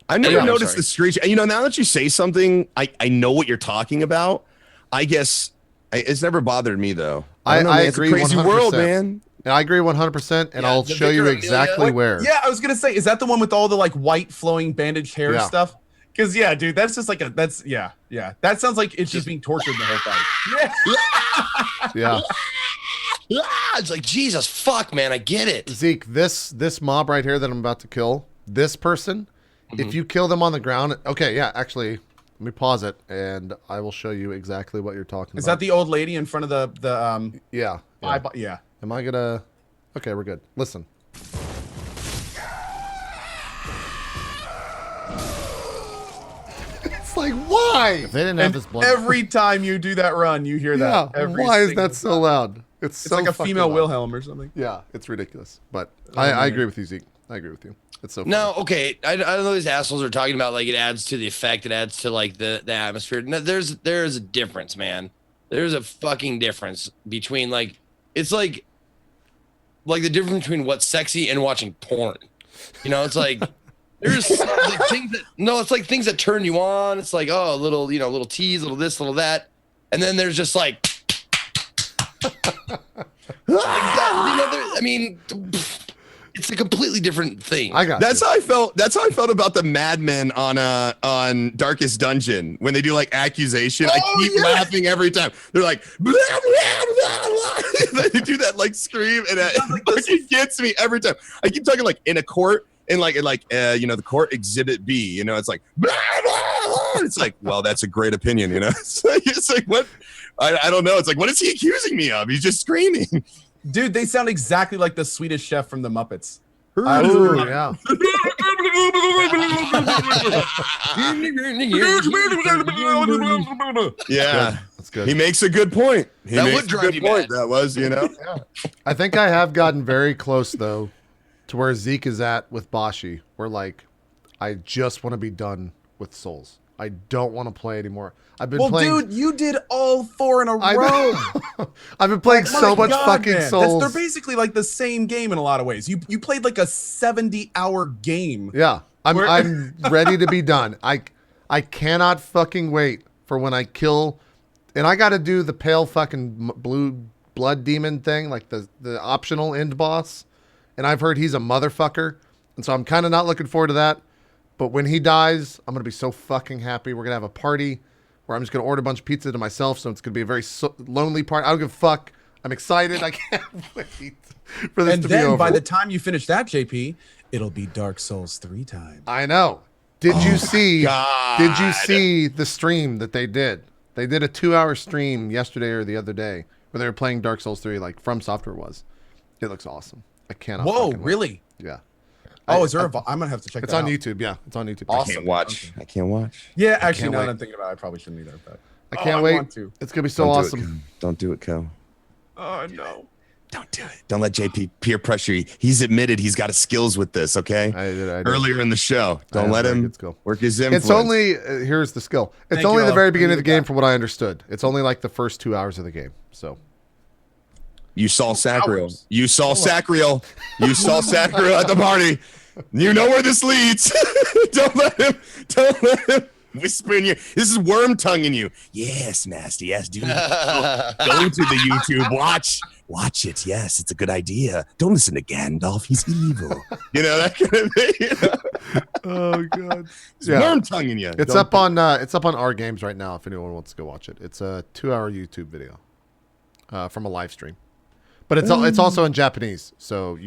I've never noticed the screech. You know, now that you say something, I know what you're talking about. I guess it's never bothered me though. I agree. It's a crazy 100%. world, man. And I agree 100%, and I'll show you exactly where. Yeah, I was gonna say, is that the one with all the like white flowing bandaged hair stuff? Because yeah, dude, that's just like yeah. That sounds like it's just being tortured the whole fight. Yeah. It's like, Jesus fuck, man, I get it. Zeke, this mob right here that I'm about to kill, this person, if you kill them on the ground, okay, yeah, actually, let me pause it, and I will show you exactly what you're talking about. Is that the old lady in front of the Yeah. yeah. Am I gonna? Okay, we're good. Listen. It's like, why? If they didn't have this blood. Every time you do that run, you hear that. Yeah. Every Why is single that so loud? It's so like a fucking female loud. Wilhelm or something. Yeah, it's ridiculous. But I agree with you, Zeke. I agree with you. It's so funny. No, okay. I know these assholes are talking about like it adds to the effect, it adds to like the atmosphere. No, there's a difference, man. There's a fucking difference between like it's like the difference between what's sexy and watching porn. You know, it's like there's like things that it's like things that turn you on. It's like, oh, a little, you know, little tease, little this, little that. And then there's just like I mean, it's a completely different thing. That's how I felt. That's how I felt about the Mad Men on Darkest Dungeon when they do like accusation. I keep laughing every time. They're like, blah, blah, blah, blah. They do that like scream, and it fucking gets me every time. I keep talking like in a court, and like you know, the court exhibit B. You know, it's like blah, blah, blah. It's like, well, that's a great opinion. You know, it's like what. I don't know. It's like, what is he accusing me of? He's just screaming. Dude, they sound exactly like the Swedish chef from the Muppets. Oh, yeah. Yeah, that's good. He makes a good point. That would drive you mad. That was, you know. I think I have gotten very close though to where Zeke is at with Bashi. Where like, I just want to be done with Souls. I don't want to play anymore. I've been playing. Dude, you did all 4 in a row. I've been playing so much fucking Souls. They're basically like the same game in a lot of ways. You played like a 70-hour game. Yeah, I'm ready to be done. I cannot fucking wait for when I kill, and I got to do the pale fucking blue blood demon thing, like the optional end boss. And I've heard he's a motherfucker, and so I'm kind of not looking forward to that. But when he dies, I'm gonna be so fucking happy. We're gonna have a party where I'm just gonna order a bunch of pizza to myself, so it's gonna be a very lonely party. I don't give a fuck. I'm excited. I can't wait for this to be over. And then by the time you finish that, JP, it'll be Dark Souls 3 time. I know. Did you see the stream that they did? They did a 2-hour stream yesterday or the other day where they were playing Dark Souls 3 like From Software was. It looks awesome. I cannot. Whoa, really? Yeah. Is there I'm gonna have to check. It's that on out. YouTube. Yeah, it's on YouTube. Awesome. I can't watch. Yeah, actually, now that I'm thinking about it, I probably shouldn't either. But I can't wait. Want to. It's gonna be so awesome. Don't do it, Co. Oh no. Don't do it. Don't let JP peer pressure you. He's admitted he's got skills with this, okay? I did. Earlier in the show. Don't let him work his influence. It's only, here's the skill. It's only the very beginning of the game from what I understood. It's only like the first 2 hours of the game, so. You saw Sacriel. You saw Sacriel. You saw Sacriel at the party. You know where this leads. Don't let him whisper in you. This is worm tonguing you. Yes, nasty ass dude. Go to the YouTube. Watch it. Yes, it's a good idea. Don't listen to Gandalf. He's evil. You know, that kind of thing. You know? Oh god. It's worm tonguing you. It's up on our games right now if anyone wants to go watch it. It's a 2-hour YouTube video from a live stream. But it's also in Japanese, so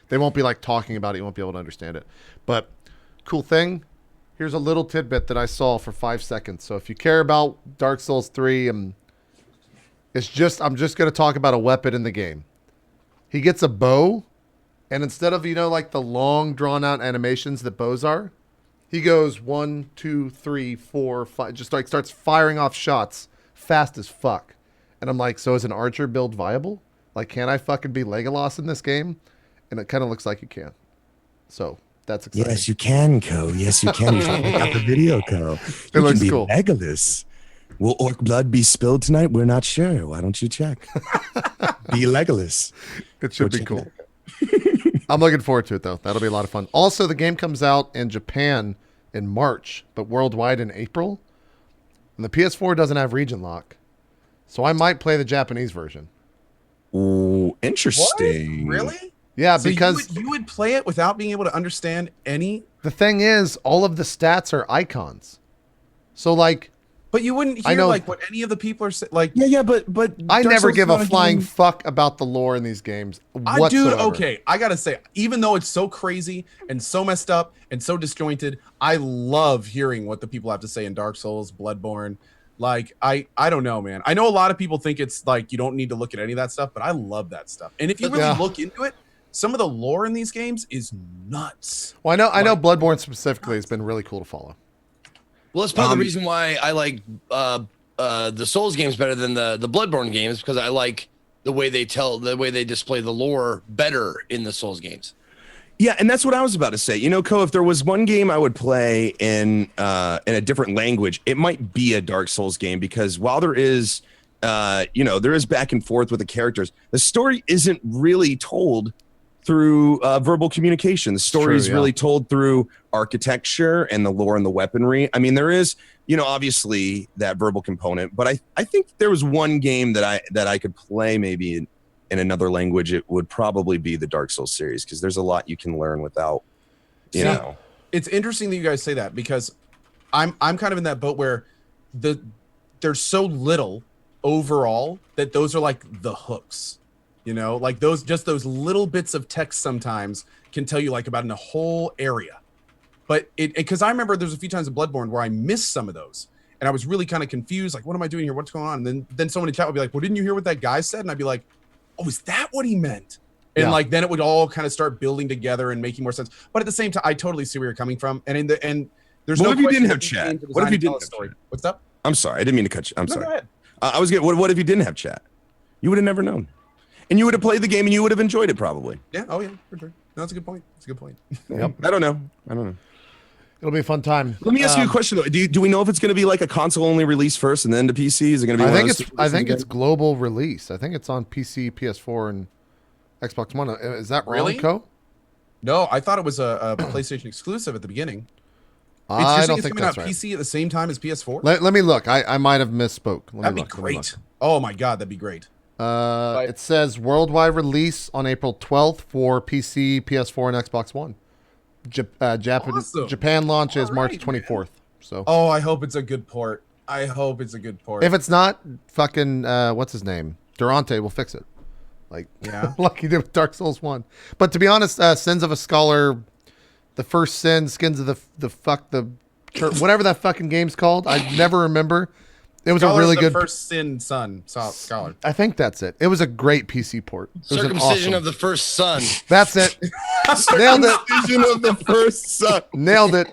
they won't be like talking about it. You won't be able to understand it. But cool thing, here's a little tidbit that I saw for 5 seconds. So if you care about Dark Souls 3, I'm just going to talk about a weapon in the game. He gets a bow, and instead of, like the long drawn out animations that bows are, he goes 1, 2, 3, 4, 5, just like starts firing off shots fast as fuck. And I'm like, so is an archer build viable? Like, can I fucking be Legolas in this game? And it kind of looks like you can. So that's exciting. Yes, you can, Co. Yes, you can. You should check out the video, Co. It looks cool. Legolas. Will orc blood be spilled tonight? We're not sure. Why don't you check? Be Legolas. It should be cool. I'm looking forward to it, though. That'll be a lot of fun. Also, the game comes out in Japan in March, but worldwide in April. And the PS4 doesn't have region lock. So I might play the Japanese version. Ooh, interesting. What? Really? Yeah, so because you would play it without being able to understand any. The thing is, all of the stats are icons. So like, but you wouldn't hear like what any of the people are saying. Like, yeah, but I never give a flying fuck about the lore in these games. I do. Okay, I gotta say, even though it's so crazy and so messed up and so disjointed, I love hearing what the people have to say in Dark Souls, Bloodborne. Like, I don't know, man. I know a lot of people think it's like you don't need to look at any of that stuff, but I love that stuff. And if you really look into it, some of the lore in these games is nuts. Well, I know Bloodborne specifically has been really cool to follow. Well, that's part of the reason why I like the Souls games better than the Bloodborne games, because I like the way they display the lore better in the Souls games. Yeah, and that's what I was about to say. Co, if there was one game I would play in a different language, it might be a Dark Souls game, because while there is, there is back and forth with the characters, the story isn't really told through verbal communication. The story is really told through architecture and the lore and the weaponry. I mean, there is, obviously that verbal component, but I think if there was one game that I could play maybe in another language, it would probably be the Dark Souls series, because there's a lot you can learn without, you know. It's interesting that you guys say that, because I'm kind of in that boat where there's so little overall that those are like the hooks. Like those little bits of text sometimes can tell you like about in a whole area. But because I remember there's a few times in Bloodborne where I missed some of those, and I was really kind of confused, like, what am I doing here? What's going on? And then someone in chat would be like, well, didn't you hear what that guy said? And I'd be like, oh, is that what he meant? And like then it would all kind of start building together and making more sense. But at the same time, I totally see where you're coming from. And there's what no. If you didn't have chat? What if you didn't have story? Chat? What's up? I'm sorry, I didn't mean to cut you. I'm sorry. Go ahead. I was getting. What if you didn't have chat? You would have never known. And you would have played the game and you would have enjoyed it probably. Yeah. Oh yeah, for sure. No, that's a good point. It's a good point. Yep. I don't know. It'll be a fun time. Let me ask you a question though. Do we know if it's going to be like a console only release first and then to PC? Is it going to be? I think it's global release. I think it's on PC, PS4, and Xbox One. Is that really? wrong, Co? No, I thought it was a PlayStation exclusive at the beginning. I don't think that's right. right. PC at the same time as PS4. Let me look. I might have misspoke. That'd be great. Oh my god, that'd be great. It says worldwide release on April 12th for PC, PS4, and Xbox One. Awesome. Japan launch is March 24th. Man. So. Oh, I hope it's a good port. If it's not, fucking what's his name? Durante will fix it. Like like he did with Dark Souls 1. But to be honest, Sins of a Scholar, the first sin, Skins of the whatever that fucking game's called, I never remember. It was a really good first sin son Scholar. I think that's it. It was a great PC port. Circumcision of the first son. That's it. Nailed it. Circumcision of the first son. Nailed it.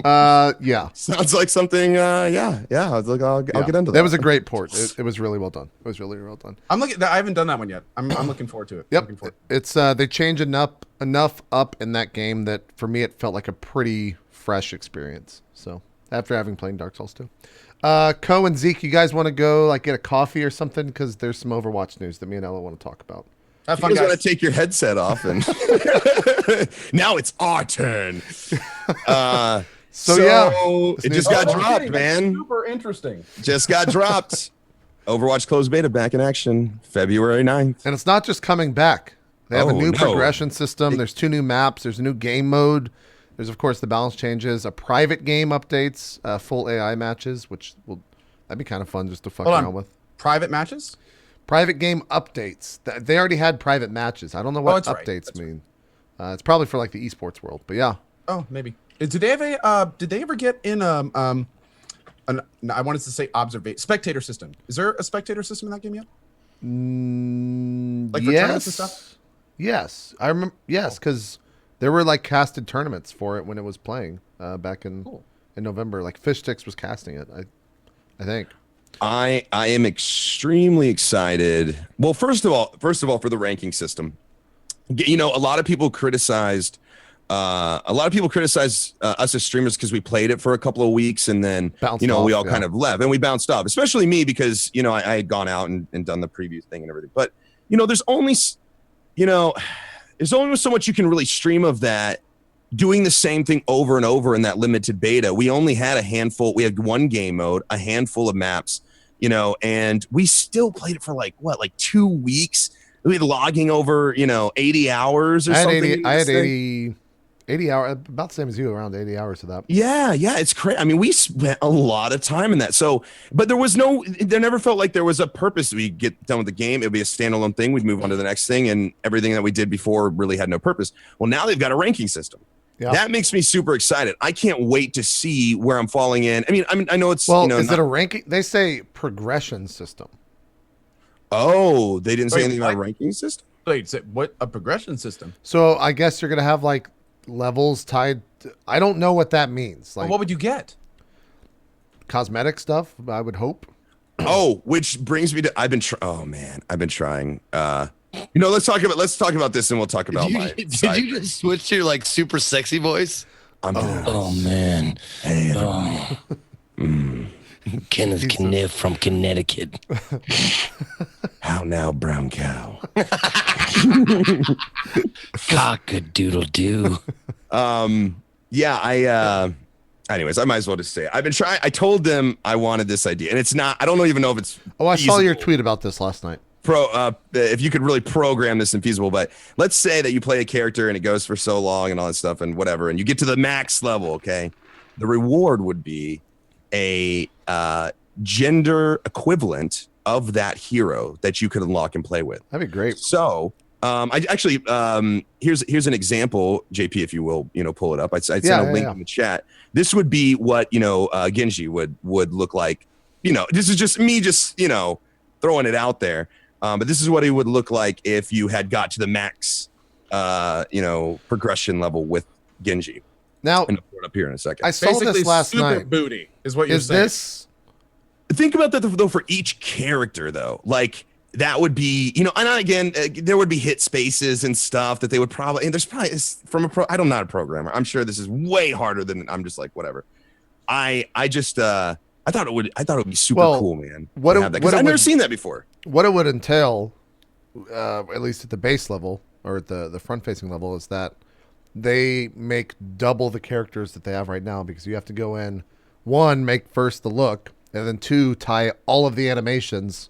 Yeah. Sounds like something. Yeah. I'll get into that. That was a great port. It was really well done. It was really well done. I haven't done that one yet. I'm looking forward to it. Yep. It's they changed enough up in that game that for me it felt like a pretty fresh experience. So after having played Dark Souls 2. Co and Zeke, you guys want to go like get a coffee or something? Because there's some Overwatch news that me and Ella want to talk about. Have fun, you guys want to take your headset off and now it's our turn. So yeah, it just got dropped, man. Super interesting. Just got dropped. Overwatch closed beta back in action February 9th. And it's not just coming back. They have a new progression system. There's 2 new maps. There's a new game mode. There's, of course, the balance changes, a private game updates, full AI matches, that'd be kind of fun just to fuck around with. Private matches? Private game updates. They already had private matches. I don't know what that's right. updates mean. It's probably for like the esports world, but yeah. Oh, maybe. Did they have a? Did they ever get in I wanted to say spectator system? Is there a spectator system in that game yet? Like for tournaments and stuff? Yes, I remember. Yes, because there were like casted tournaments for it when it was playing back in November. Like Fish Sticks was casting it. I think. I am extremely excited. Well, first of all, for the ranking system, you know, a lot of people criticized us as streamers because we played it for a couple of weeks and then Bounced we off, all kind of left and we bounced off, especially me because I had gone out and done the preview thing and everything. But there's only so much you can really stream of that, doing the same thing over and over in that limited beta. We only had a handful. We had one game mode, a handful of maps, and we still played it for like 2 weeks. We had logging over 80 hours or something. I had 80 hours, about the same as you, around 80 hours of that. Yeah, it's crazy. I mean, we spent a lot of time in that. So, but there never felt like there was a purpose. We get done with the game, it would be a standalone thing. We'd move on to the next thing, and everything that we did before really had no purpose. Well, now they've got a ranking system. Yeah. That makes me super excited. I can't wait to see where I'm falling in. I mean, I know it's is it a ranking? They say progression system. Oh, they didn't say anything about a ranking system? Wait, what? A progression system? So I guess you're gonna have like levels tied to, I don't know what that means. Like, what would you get? Cosmetic stuff, I would hope. Oh, which brings me to I've been trying. Let's talk about this and we'll talk about did you just switch to your like super sexy voice? Oh man. Kenneth Kniff from Connecticut. How now, brown cow? Cock-a-doodle-doo. Anyways, I might as well just say it. I've been trying. I told them I wanted this idea, and it's not. I don't even know if it's. Oh, I saw your tweet about this last night. If you could really program this and feasible, but let's say that you play a character and it goes for so long and all that stuff and whatever, and you get to the max level. Okay, the reward would be a gender equivalent of that hero that you could unlock and play with. That'd be great. So, I actually here's an example, JP, if you will, pull it up. I'd send a link in the chat. This would be what Genji would look like. This is just me, throwing it out there. But this is what he would look like if you had got to the max, progression level with Genji. Now, and I'll put it up here in a second. I saw this last night. Booty is what you're saying. Think about that though for each character though. Like that would be, and again, there would be hit spaces and stuff that they would probably. And there's probably I'm not a programmer. I'm sure this is way harder than I'm just like whatever. I thought it would be super cool, man. I've never seen that before. What it would entail, at least at the base level or at the front-facing level, is that they make double the characters that they have right now because you have to go in, one, make first the look, and then two, tie all of the animations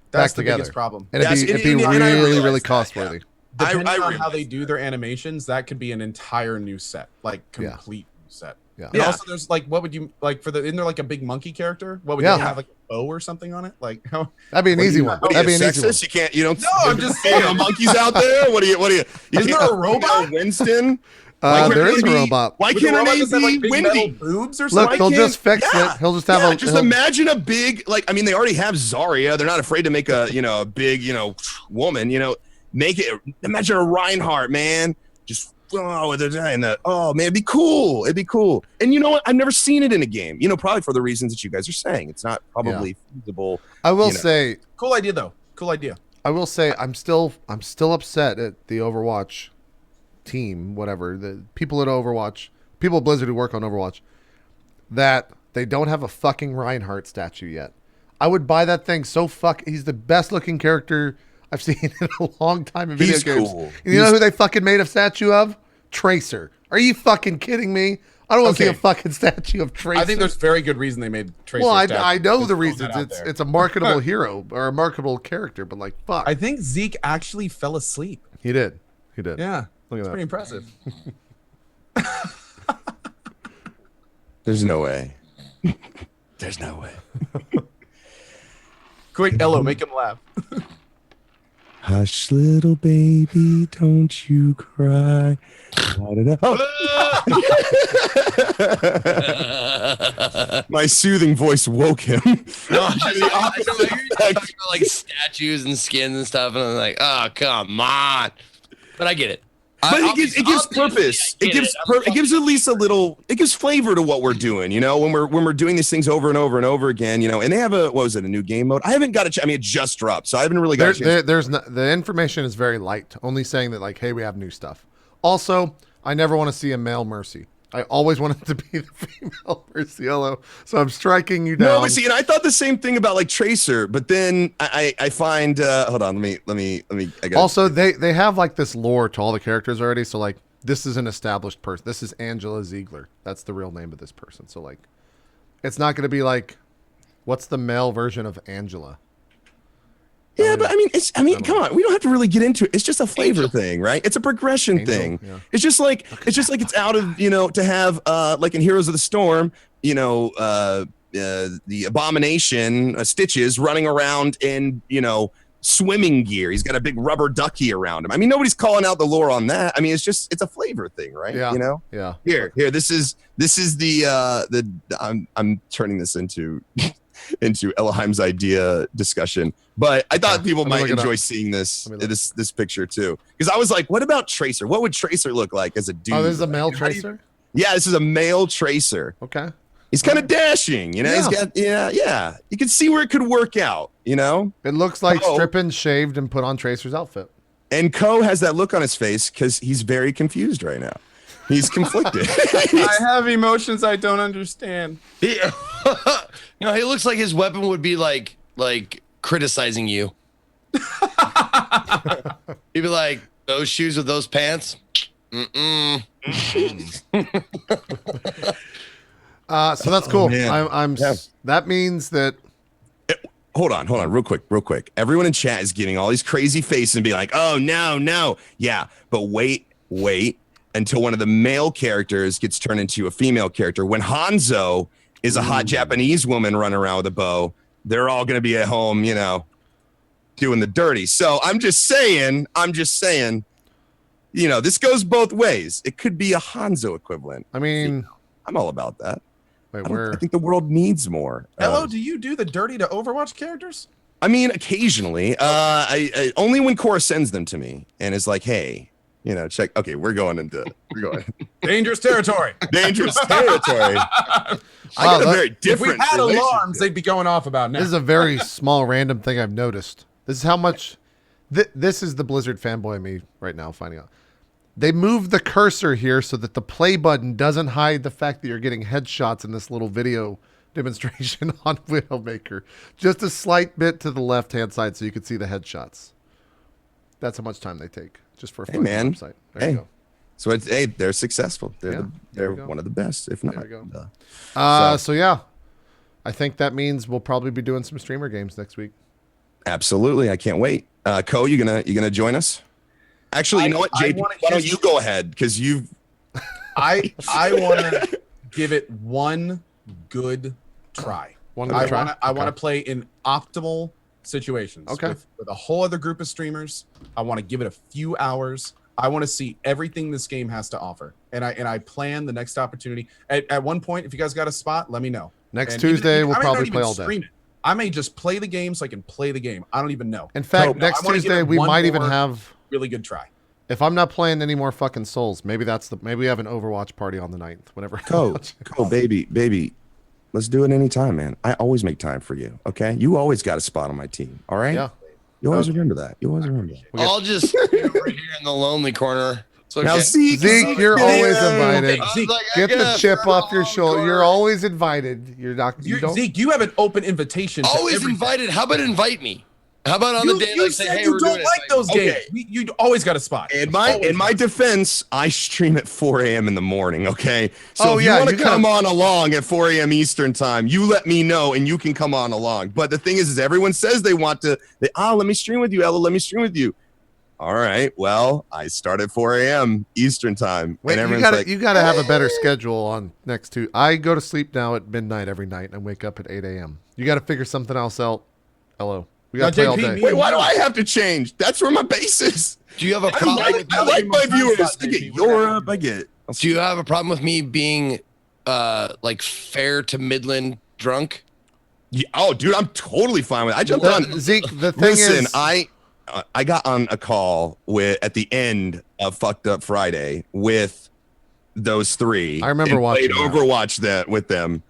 back together. That's the biggest problem. And it'd be really cost-worthy. Yeah. Depending on how they do their animations, that could be an entire new set, like complete new set. Yeah. And also, there's like, what would you like for isn't there like a big monkey character? What would you have, like a bow or something on it? Like, how? That'd be an easy one. That'd be an easy one. You don't. No, I'm just saying, monkeys out there. What do you? Isn't there a robot? Winston. There is a robot. Why can't her name be Wendy? Boobs or something? Look, they'll just fix it. He'll just have just imagine a big they already have Zarya. They're not afraid to make a a big woman. Make it. Imagine a Reinhardt, man. Just. Oh, man, it'd be cool. It'd be cool. And you know what? I've never seen it in a game. Probably for the reasons that you guys are saying. It's not probably feasible. I will say, cool idea though. Cool idea. I will say, I'm still upset at the Overwatch team, whatever the people at Overwatch, people at Blizzard who work on Overwatch, that they don't have a fucking Reinhardt statue yet. I would buy that thing so He's the best looking character I've seen in a long time in video games. Cool. And you know who they fucking made a statue of? Tracer. Are you fucking kidding me? I don't want to see a fucking statue of Tracer. I think there's very good reason they made Tracer. Well, I know the reasons. It's a marketable hero or a marketable character, but like fuck. I think Zeke actually fell asleep. He did. Yeah. Look at that. Pretty impressive. There's no way. There's no way. Quick, Ello, make him laugh. Hush, little baby, don't you cry. Oh. My soothing voice woke him. No, I hear you talking about like statues and skins and stuff, and I'm like, oh, come on. But I get it. But it gives purpose. It gives at least a little. It gives flavor to what we're doing. You know, when we're doing these things over and over and over again. You know, and they have a a new game mode. I haven't got a. I mean, it just dropped, so I haven't really got. The information is very light, only saying that like, hey, we have new stuff. Also, I never want to see a male Mercy. I always wanted to be the female Mercy, so I'm striking you down. No, but see, and I thought the same thing about like Tracer, but then I find hold on, let me. Also, they have like this lore to all the characters already, so like this is an established person. This is Angela Ziegler. That's the real name of this person. So like, it's not going to be like, what's the male version of Angela? Yeah, but I mean, come on. We don't have to really get into it. It's just a flavor thing, right? It's a progression thing. Yeah. It's just like it's out of, to have like in Heroes of the Storm, the Abomination, Stitches running around in, swimming gear. He's got a big rubber ducky around him. I mean, nobody's calling out the lore on that. I mean, it's a flavor thing, right? Yeah. Yeah. Here, this is the I'm turning this into Elohim's idea discussion, but I thought people might enjoy seeing this picture too, because I was like, what about Tracer? What would Tracer look like as a dude? Oh, this is a male Tracer? Yeah, this is a male Tracer. Okay. He's kind of dashing, He's got you can see where it could work out, It looks like stripping, shaved, and put on Tracer's outfit. And Ko has that look on his face because he's very confused right now. He's conflicted. I have emotions I don't understand. He looks like his weapon would be like criticizing you. He'd be like, those shoes with those pants? Mm-mm. So that's cool. That means that. Hold on, real quick. Everyone in chat is getting all these crazy faces and be like, oh, no. Yeah, but wait until one of the male characters gets turned into a female character. When Hanzo is a hot Japanese woman running around with a bow, they're all going to be at home, doing the dirty. So I'm just saying, this goes both ways. It could be a Hanzo equivalent. I mean, I'm all about that. Wait, I think the world needs more. Hello, do you do the dirty to Overwatch characters? I mean, occasionally. I only when Cora sends them to me and is like, hey, check. Okay, we're going dangerous territory. Dangerous territory. I got a very different. If we had alarms, they'd be going off about now. This is a very small random thing I've noticed. This is how much. This is the Blizzard fanboy in me right now finding out. They moved the cursor here so that the play button doesn't hide the fact that you're getting headshots in this little video demonstration on Widowmaker. Just a slight bit to the left-hand side so you can see the headshots. That's how much time they take just for a website. There you go. So they're successful. They're one of the best, if not. There you go. So yeah, I think that means we'll probably be doing some streamer games next week. Absolutely, I can't wait. Ko, you gonna join us? Actually, you know what, JP? Why don't you go ahead? Because I want to give it one good try. I want to play in optimal situations. Okay. With a whole other group of streamers. I want to give it a few hours. I want to see everything this game has to offer. And I plan the next opportunity. At one point, if you guys got a spot, let me know. Next Tuesday, we'll probably play all day. I may just play the game so I can play the game. I don't even know. In fact, next Tuesday we might even have really good try. If I'm not playing any more fucking Souls, maybe we have an Overwatch party on the 9th. Whenever. Ko, baby, let's do it anytime, man. I always make time for you. Okay, you always got a spot on my team. All right. Yeah. You always remember that. I'll just stay over here in the lonely corner. Okay. Now, Zeke, you're always invited. Zeke, get the chip off your shoulder. You're always invited. Zeke, you have an open invitation. Always invited. How about invite me? How about on the day like say, hey, you don't like those games. You always got a spot. In my defense, I stream at 4 a.m. in the morning. Okay, so if you want to come on along at 4 a.m. Eastern time, you let me know and you can come on along. But the thing is everyone says they want to. Let me stream with you, Ella. Let me stream with you. All right. Well, I start at 4 a.m. Eastern time. Wait, you gotta have a better schedule on next Tuesday. I go to sleep now at midnight every night and wake up at 8 a.m. You got to figure something else out. Hello. We got to play all day. Wait, why do I have to change? That's where my base is. Do you have a problem? I like my viewers. I get Europe. I get. Do you have a problem with me being like fair to Midland drunk? Yeah, oh, dude, I'm totally fine with it. I jumped on. Zeke, the thing is, I got on a call at the end of Fucked Up Friday with those three. I remember watching played Overwatch with them,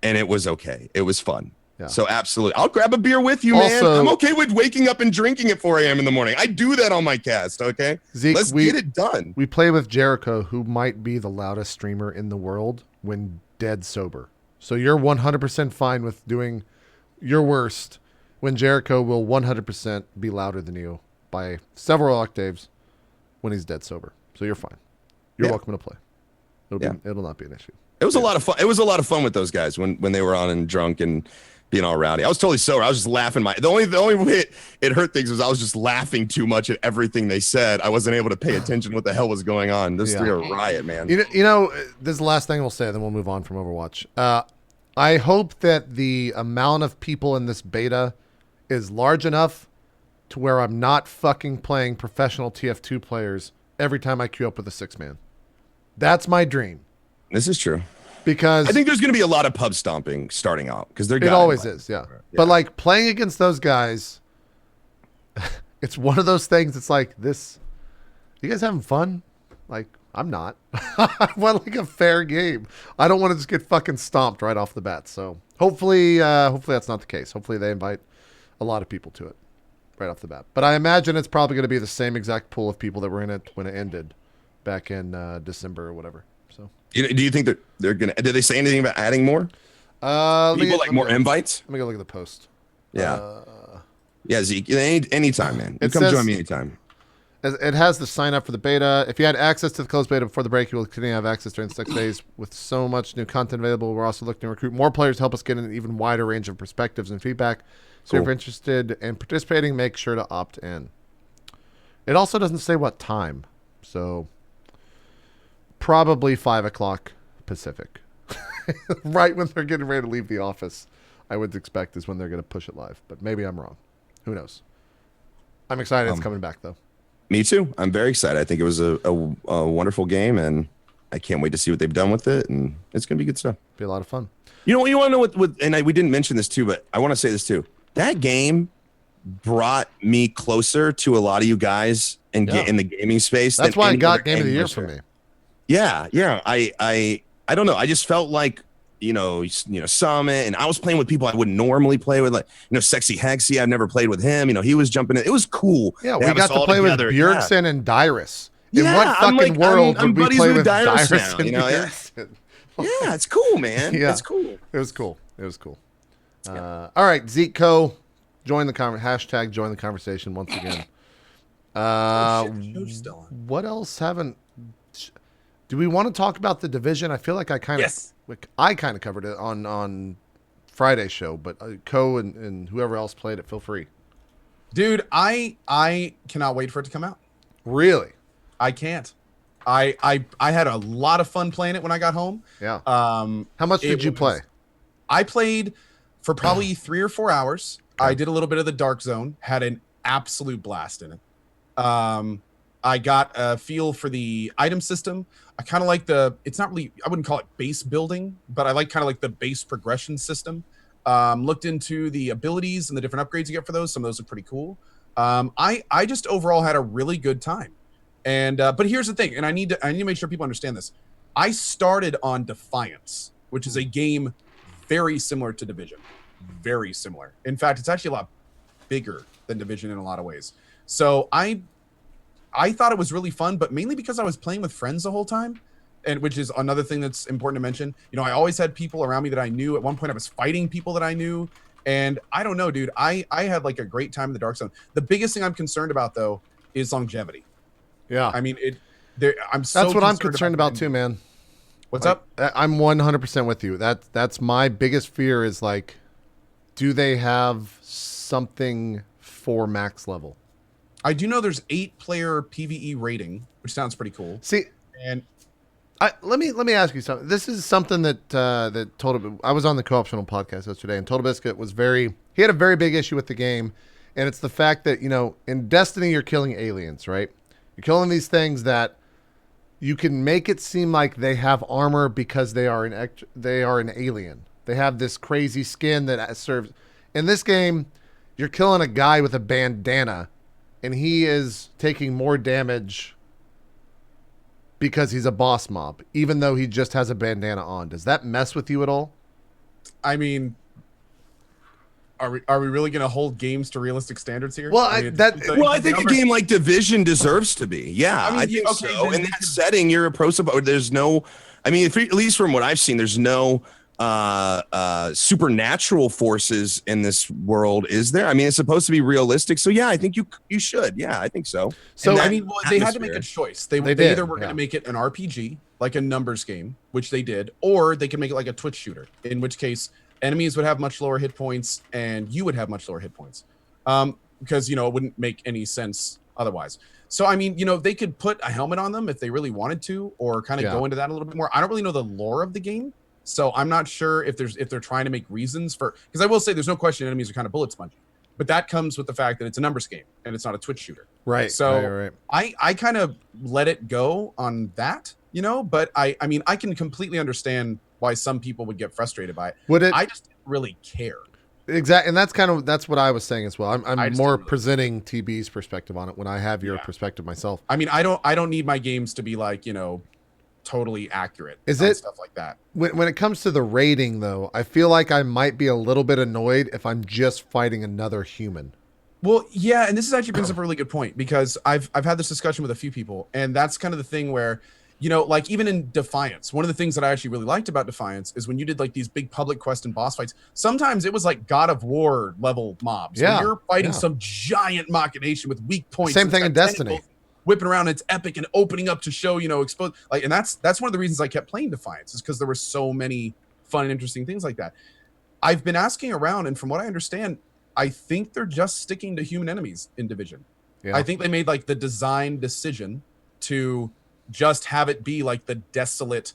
and it was okay. It was fun. Yeah. So absolutely, I'll grab a beer with you, man. I'm okay with waking up and drinking at 4 a.m. in the morning. I do that on my cast. Okay, Zeke, let's get it done. We play with Jericho, who might be the loudest streamer in the world when dead sober. So you're 100% fine with doing your worst when Jericho will 100% be louder than you by several octaves when he's dead sober. So you're fine. You're welcome to play. It'll not be an issue. It was a lot of fun. It was a lot of fun with those guys when they were on and drunk and being all rowdy. I was totally sober. I was just laughing. The only way it hurt things was I was just laughing too much at everything they said. I wasn't able to pay attention to what the hell was going on. Those three are a riot, man. You know, this is the last thing we'll say, then we'll move on from Overwatch. I hope that the amount of people in this beta is large enough to where I'm not fucking playing professional TF2 players every time I queue up with a 6-man. That's my dream. This is true. Because I think there's going to be a lot of pub stomping starting out because they're. It always is, yeah. But like playing against those guys, it's one of those things. It's like this. You guys having fun? Like I'm not. I want like a fair game. I don't want to just get fucking stomped right off the bat. So hopefully that's not the case. Hopefully they invite a lot of people to it right off the bat. But I imagine it's probably going to be the same exact pool of people that were in it when it ended back in December or whatever. So do you think that they're gonna? Did they say anything about adding more? More invites? Let me go look at the post. Yeah. Yeah, Zeke. Anytime, man. You come join me anytime. It has the sign up for the beta. If you had access to the closed beta before the break, you will continue to have access during the 6 days. With so much new content available, we're also looking to recruit more players to help us get an even wider range of perspectives and feedback. So if you're interested in participating, make sure to opt in. It also doesn't say what time. So probably 5 o'clock Pacific. Right when they're getting ready to leave the office, I would expect is when they're going to push it live. But maybe I'm wrong. Who knows? I'm excited it's coming back, though. Me too. I'm very excited. I think it was a wonderful game, and I can't wait to see what they've done with it, and it's going to be good stuff. Be a lot of fun. You know, you want to know what we didn't mention this too, but I want to say this too. That game brought me closer to a lot of you guys in the gaming space. That's why it got Game of the Year for me. Yeah. I don't know. I just felt like, Summit, and I was playing with people I wouldn't normally play with, like, Sexy Hexy. I've never played with him. He was jumping in. It was cool. Yeah, we got to play with Bjergsen and Dyrus. In what fucking I'm world would we play with Dyrus now, and Bjergsen? Yeah, it's cool, man. Yeah. It's cool. It was cool. All right, Zeke Co. Join the hashtag join the conversation once again. What else haven't? Do we want to talk about the division? I feel like I kind of covered it on Friday's show, but Co and whoever else played it, feel free. Dude, I cannot wait for it to come out. Really? I can't. I had a lot of fun playing it when I got home. Yeah. How much did you play? I played for probably 3 or 4 hours. Okay. I did a little bit of the Dark Zone, had an absolute blast in it. I got a feel for the item system. I kind of like it's not really, I wouldn't call it base building, but I like kind of like the base progression system. Looked into the abilities and the different upgrades you get for those. Some of those are pretty cool. I just overall had a really good time. And but here's the thing, and I need to make sure people understand this. I started on Defiance, which is a game very similar to Division. Very similar. In fact, it's actually a lot bigger than Division in a lot of ways. So I thought it was really fun, but mainly because I was playing with friends the whole time, and which is another thing that's important to mention. I always had people around me that I knew. At one point, I was fighting people that I knew, and I don't know, dude. I had like a great time in the Dark Zone. The biggest thing I'm concerned about, though, is longevity. Yeah, I mean, that's what I'm concerned about too, man. What's up? I'm 100% with you. That's my biggest fear is like, do they have something for max level? I do know there's 8-player PvE rating, which sounds pretty cool. See, and Let me ask you something. This is something that I was on the Co-optional podcast yesterday, and Total Biscuit he had a very big issue with the game, and it's the fact that in Destiny you're killing aliens, right? You're killing these things that you can make it seem like they have armor because they are an alien. They have this crazy skin that serves. In this game, you're killing a guy with a bandana, and he is taking more damage because he's a boss mob, even though he just has a bandana on. Does that mess with you at all? I mean, are we really going to hold games to realistic standards here? Well, I think a game like Division deserves to be. Yeah, I think so. In that setting, you're a pro support. There's no, at least from what I've seen, there's no supernatural forces in this world, is there? It's supposed to be realistic, so yeah, I think you should. Yeah, I think so. So they had to make a choice. They either were going to make it an RPG, like a numbers game, which they did, or they could make it like a Twitch shooter, in which case enemies would have much lower hit points and you would have much lower hit points, because it wouldn't make any sense otherwise. So they could put a helmet on them if they really wanted to, or kind of go into that a little bit more. I don't really know the lore of the game, so I'm not sure if they're trying to make reasons for, because I will say there's no question enemies are kind of bullet spongy, but that comes with the fact that it's a numbers game and it's not a Twitch shooter. Right. So right. I kind of let it go on that, but I can completely understand why some people would get frustrated by it. I just didn't really care. Exactly. And that's what I was saying as well. I'm more presenting TB's perspective on it when I have your perspective myself. I don't need my games to be like, totally accurate. Stuff like that? When it comes to the rating, though, I feel like I might be a little bit annoyed if I'm just fighting another human. Well, yeah, and this is actually brings up a really good point, because I've had this discussion with a few people, and that's kind of the thing where, like even in Defiance, one of the things that I actually really liked about Defiance is when you did like these big public quest and boss fights, sometimes it was like God of War level mobs. Yeah. When you're fighting some giant machination with weak points. Same thing in Destiny. Whipping around, it's epic and opening up to show, expose, like, and that's one of the reasons I kept playing Defiance, is because there were so many fun and interesting things like that. I've been asking around, and from what I understand, I think they're just sticking to human enemies in Division. Yeah. I think they made like the design decision to just have it be like the desolate,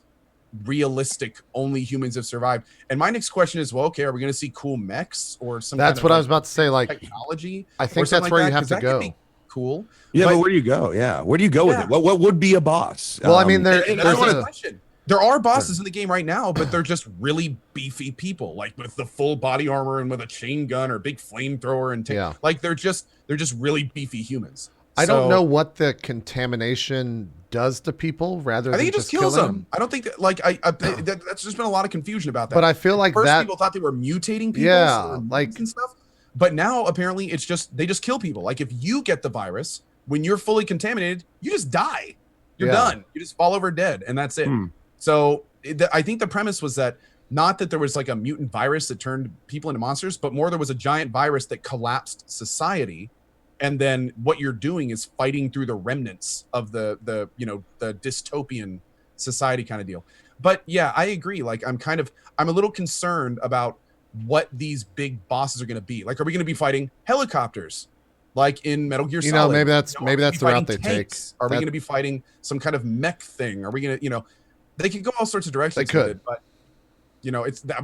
realistic, only humans have survived. And my next question is, well, okay, are we going to see cool mechs or some? That's what I was about to say. Like technology. I think that's where you have to go. Cool. Yeah, but where do you go? Yeah, where do you go with it? What would be a boss? Well, there's a question. There are bosses in the game right now, but they're just really beefy people, like with the full body armor and with a chain gun or a big flamethrower and like they're just really beefy humans. I don't know what the contamination does to people. I think it just kills them. I don't think that that's just been a lot of confusion about that. But I feel like first people thought they were mutating people, and stuff. But now apparently it's just they just kill people. Like if you get the virus, when you're fully contaminated, you just die. You're done. You just fall over dead, and that's it. So I think the premise was that not that there was like a mutant virus that turned people into monsters, but more there was a giant virus that collapsed society. And then what you're doing is fighting through the remnants of the dystopian society kind of deal. But yeah, I agree. Like I'm a little concerned about what these big bosses are going to be. Like, are we going to be fighting helicopters like in Metal Gear Solid? Maybe that's the route they take. Are we going to be fighting some kind of mech thing? Are we going to, they could go all sorts of directions. They could. With it, but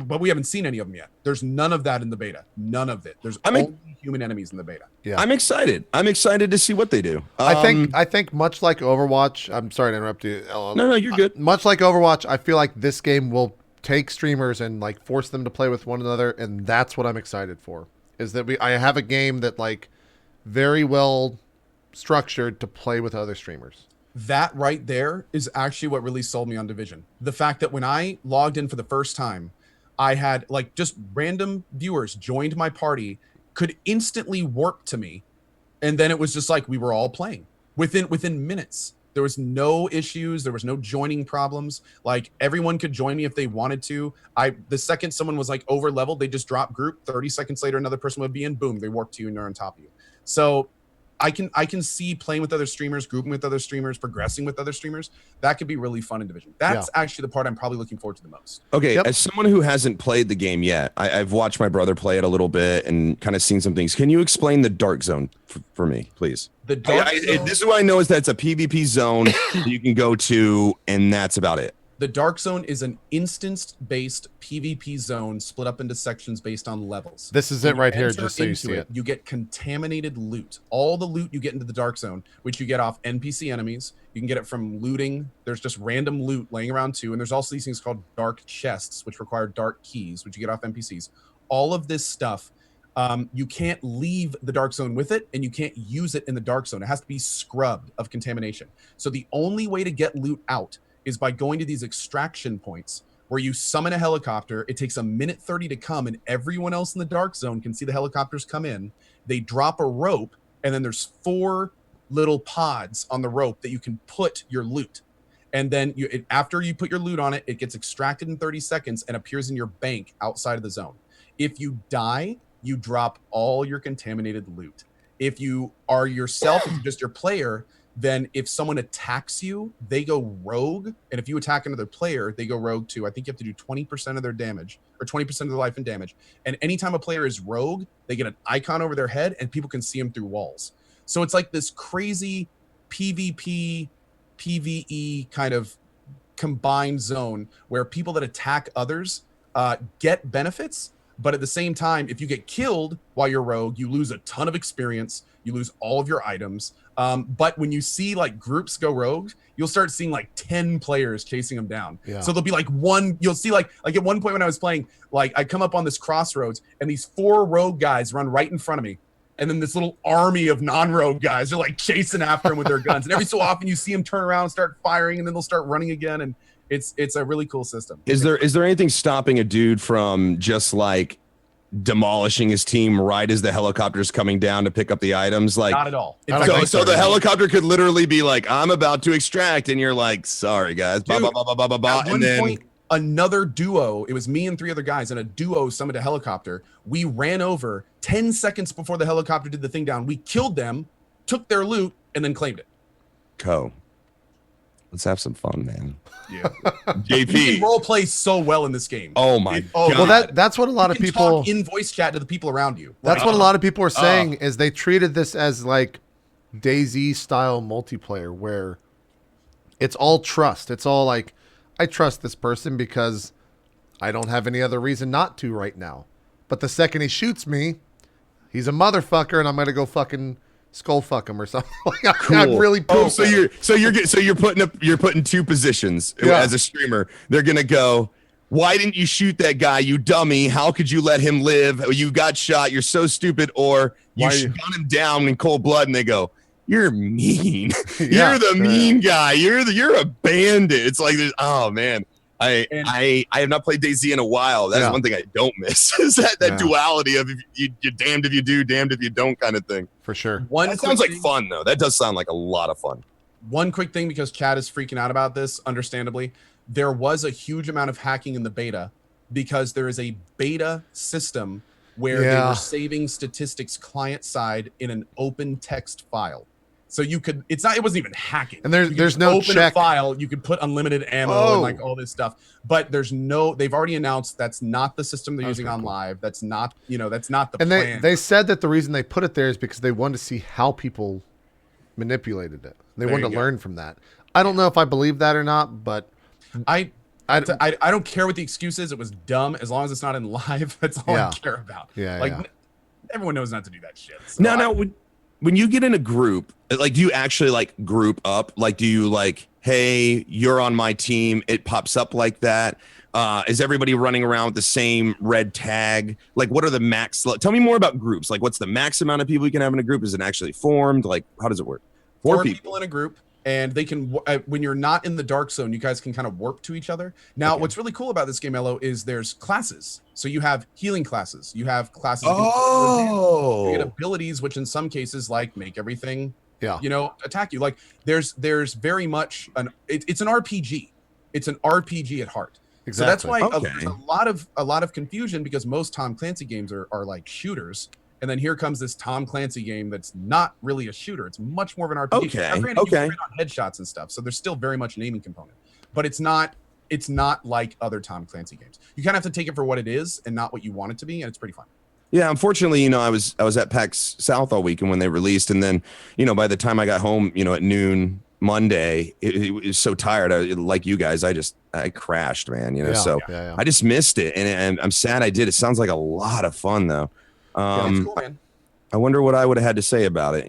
but we haven't seen any of them yet. There's none of that in the beta. None of it. There's only human enemies in the beta. Yeah. I'm excited to see what they do. I think much like Overwatch, I'm sorry to interrupt you. No, you're good. Much like Overwatch, I feel like this game will take streamers and like force them to play with one another, and that's what I'm excited for. Is that I have a game that like very well structured to play with other streamers. That right there is actually what really sold me on Division. The fact that when I logged in for the first time, I had like just random viewers joined my party, could instantly warp to me, and then it was just like we were all playing within minutes. There was no issues. There was no joining problems. Like everyone could join me if they wanted to. The second someone was like over leveled, they just drop group. 30 seconds later, another person would be in. Boom, they warp to you and they're on top of you. So I can see playing with other streamers, grouping with other streamers, progressing with other streamers. That could be really fun in Division. That's actually the part I'm probably looking forward to the most. Okay, as someone who hasn't played the game yet, I've watched my brother play it a little bit and kind of seen some things. Can you explain the Dark Zone for me, please? The Dark Zone, this is what I know is that it's a PvP zone that you can go to, and that's about it. The Dark Zone is an instance-based PvP zone split up into sections based on levels. This is it right here, just so you see it. You get contaminated loot. All the loot you get into the Dark Zone, which you get off NPC enemies. You can get it from looting. There's just random loot laying around too. And there's also these things called dark chests, which require dark keys, which you get off NPCs. All of this stuff, you can't leave the Dark Zone with it, and you can't use it in the Dark Zone. It has to be scrubbed of contamination. So the only way to get loot out is by going to these extraction points where you summon a helicopter. It takes 1:30 to come, and everyone else in the Dark Zone can see the helicopters come in. They drop a rope, and then there's 4 little pods on the rope that you can put your loot. And then after you put your loot on it, it gets extracted in 30 seconds and appears in your bank outside of the zone. If you die, you drop all your contaminated loot. If you are yourself, if you're just your player, then if someone attacks you, they go rogue. And if you attack another player, they go rogue too. I think you have to do 20% of their damage, or 20% of their life and damage. And anytime a player is rogue, they get an icon over their head and people can see them through walls. So it's like this crazy PvP, PvE kind of combined zone where people that attack others get benefits. But at the same time, if you get killed while you're rogue, you lose a ton of experience. You lose all of your items. But when you see like groups go rogue, you'll start seeing like 10 players chasing them down. Yeah. So there'll be like you'll see like at one point when I was playing, like I come up on this crossroads and these 4 rogue guys run right in front of me. And then this little army of non-rogue guys are like chasing after them with their guns. And every so often you see them turn around and start firing, and then they'll start running again. And it's a really cool system. Is there anything stopping a dude from just like demolishing his team right as the helicopter's coming down to pick up the items? Like, not at all. So the helicopter could literally be like, I'm about to extract, and you're like, sorry guys, dude, and then point, another duo, it was me and 3 other guys, and a duo summoned a helicopter. We ran over 10 seconds before the helicopter did the thing down. We killed them, took their loot, and then claimed it. Let's have some fun, man. Yeah. JP. You can role play so well in this game. Oh my God. Well, that's what a lot of people talk in voice chat to the people around you. That's what a lot of people are saying is they treated this as like DayZ style multiplayer where it's all trust. It's all like, I trust this person because I don't have any other reason not to right now. But the second he shoots me, he's a motherfucker, and I'm gonna go fucking skull fuck him or something. Like, cool. I'm really so you're putting 2 positions as a streamer. They're gonna go, why didn't you shoot that guy, you dummy? How could you let him live? You got shot. You're so stupid. Or you gun him down in cold blood, and they go, you're mean. You're the mean guy. You're a bandit. It's like, oh man. I have not played DayZ in a while. That's one thing I don't miss. Is that duality of you're damned if you do, damned if you don't kind of thing. For sure. That sounds like fun though. That does sound like a lot of fun. One quick thing, because Chad is freaking out about this, understandably, there was a huge amount of hacking in the beta because there is a beta system where they were saving statistics client side in an open text file. So you could, it wasn't even hacking. And there's no open check. A file, you could put unlimited ammo and like all this stuff. But they've already announced that's not the system they're using on live. That's not, that's not the plan. And they said that the reason they put it there is because they wanted to see how people manipulated it. They wanted to learn from that. I don't know if I believe that or not, but I don't care what the excuse is. It was dumb. As long as it's not in live, that's all I care about. Everyone knows not to do that shit. So now, when you get in a group, like, do you actually like group up? Like, do you like, hey, you're on my team? It pops up like that. Is everybody running around with the same red tag? Like, what are the max? Tell me more about groups. Like, what's the max amount of people you can have in a group? Is it actually formed? Like, how does it work? 4 people in a group. And they can, when you're not in the Dark Zone, you guys can kind of warp to each other. Now, what's really cool about this game, Elo, is there's classes. So you have healing classes. You have classes. You get abilities, which in some cases, like, make everything, attack you. Like, there's very much it's an RPG. It's an RPG at heart. Exactly. So that's why a lot of confusion, because most Tom Clancy games are like shooters. And then here comes this Tom Clancy game that's not really a shooter. It's much more of an RPG. Okay. Now, granted, you can print on headshots and stuff, so there's still very much a naming component. But it's not like other Tom Clancy games. You kind of have to take it for what it is and not what you want it to be, and it's pretty fun. Yeah, unfortunately, I was at PAX South all weekend when they released, and then by the time I got home, at noon Monday, it was so tired. Like you guys, I crashed, man. I just missed it, and I'm sad I did. It sounds like a lot of fun though. It's cool, man. I wonder what I would have had to say about it.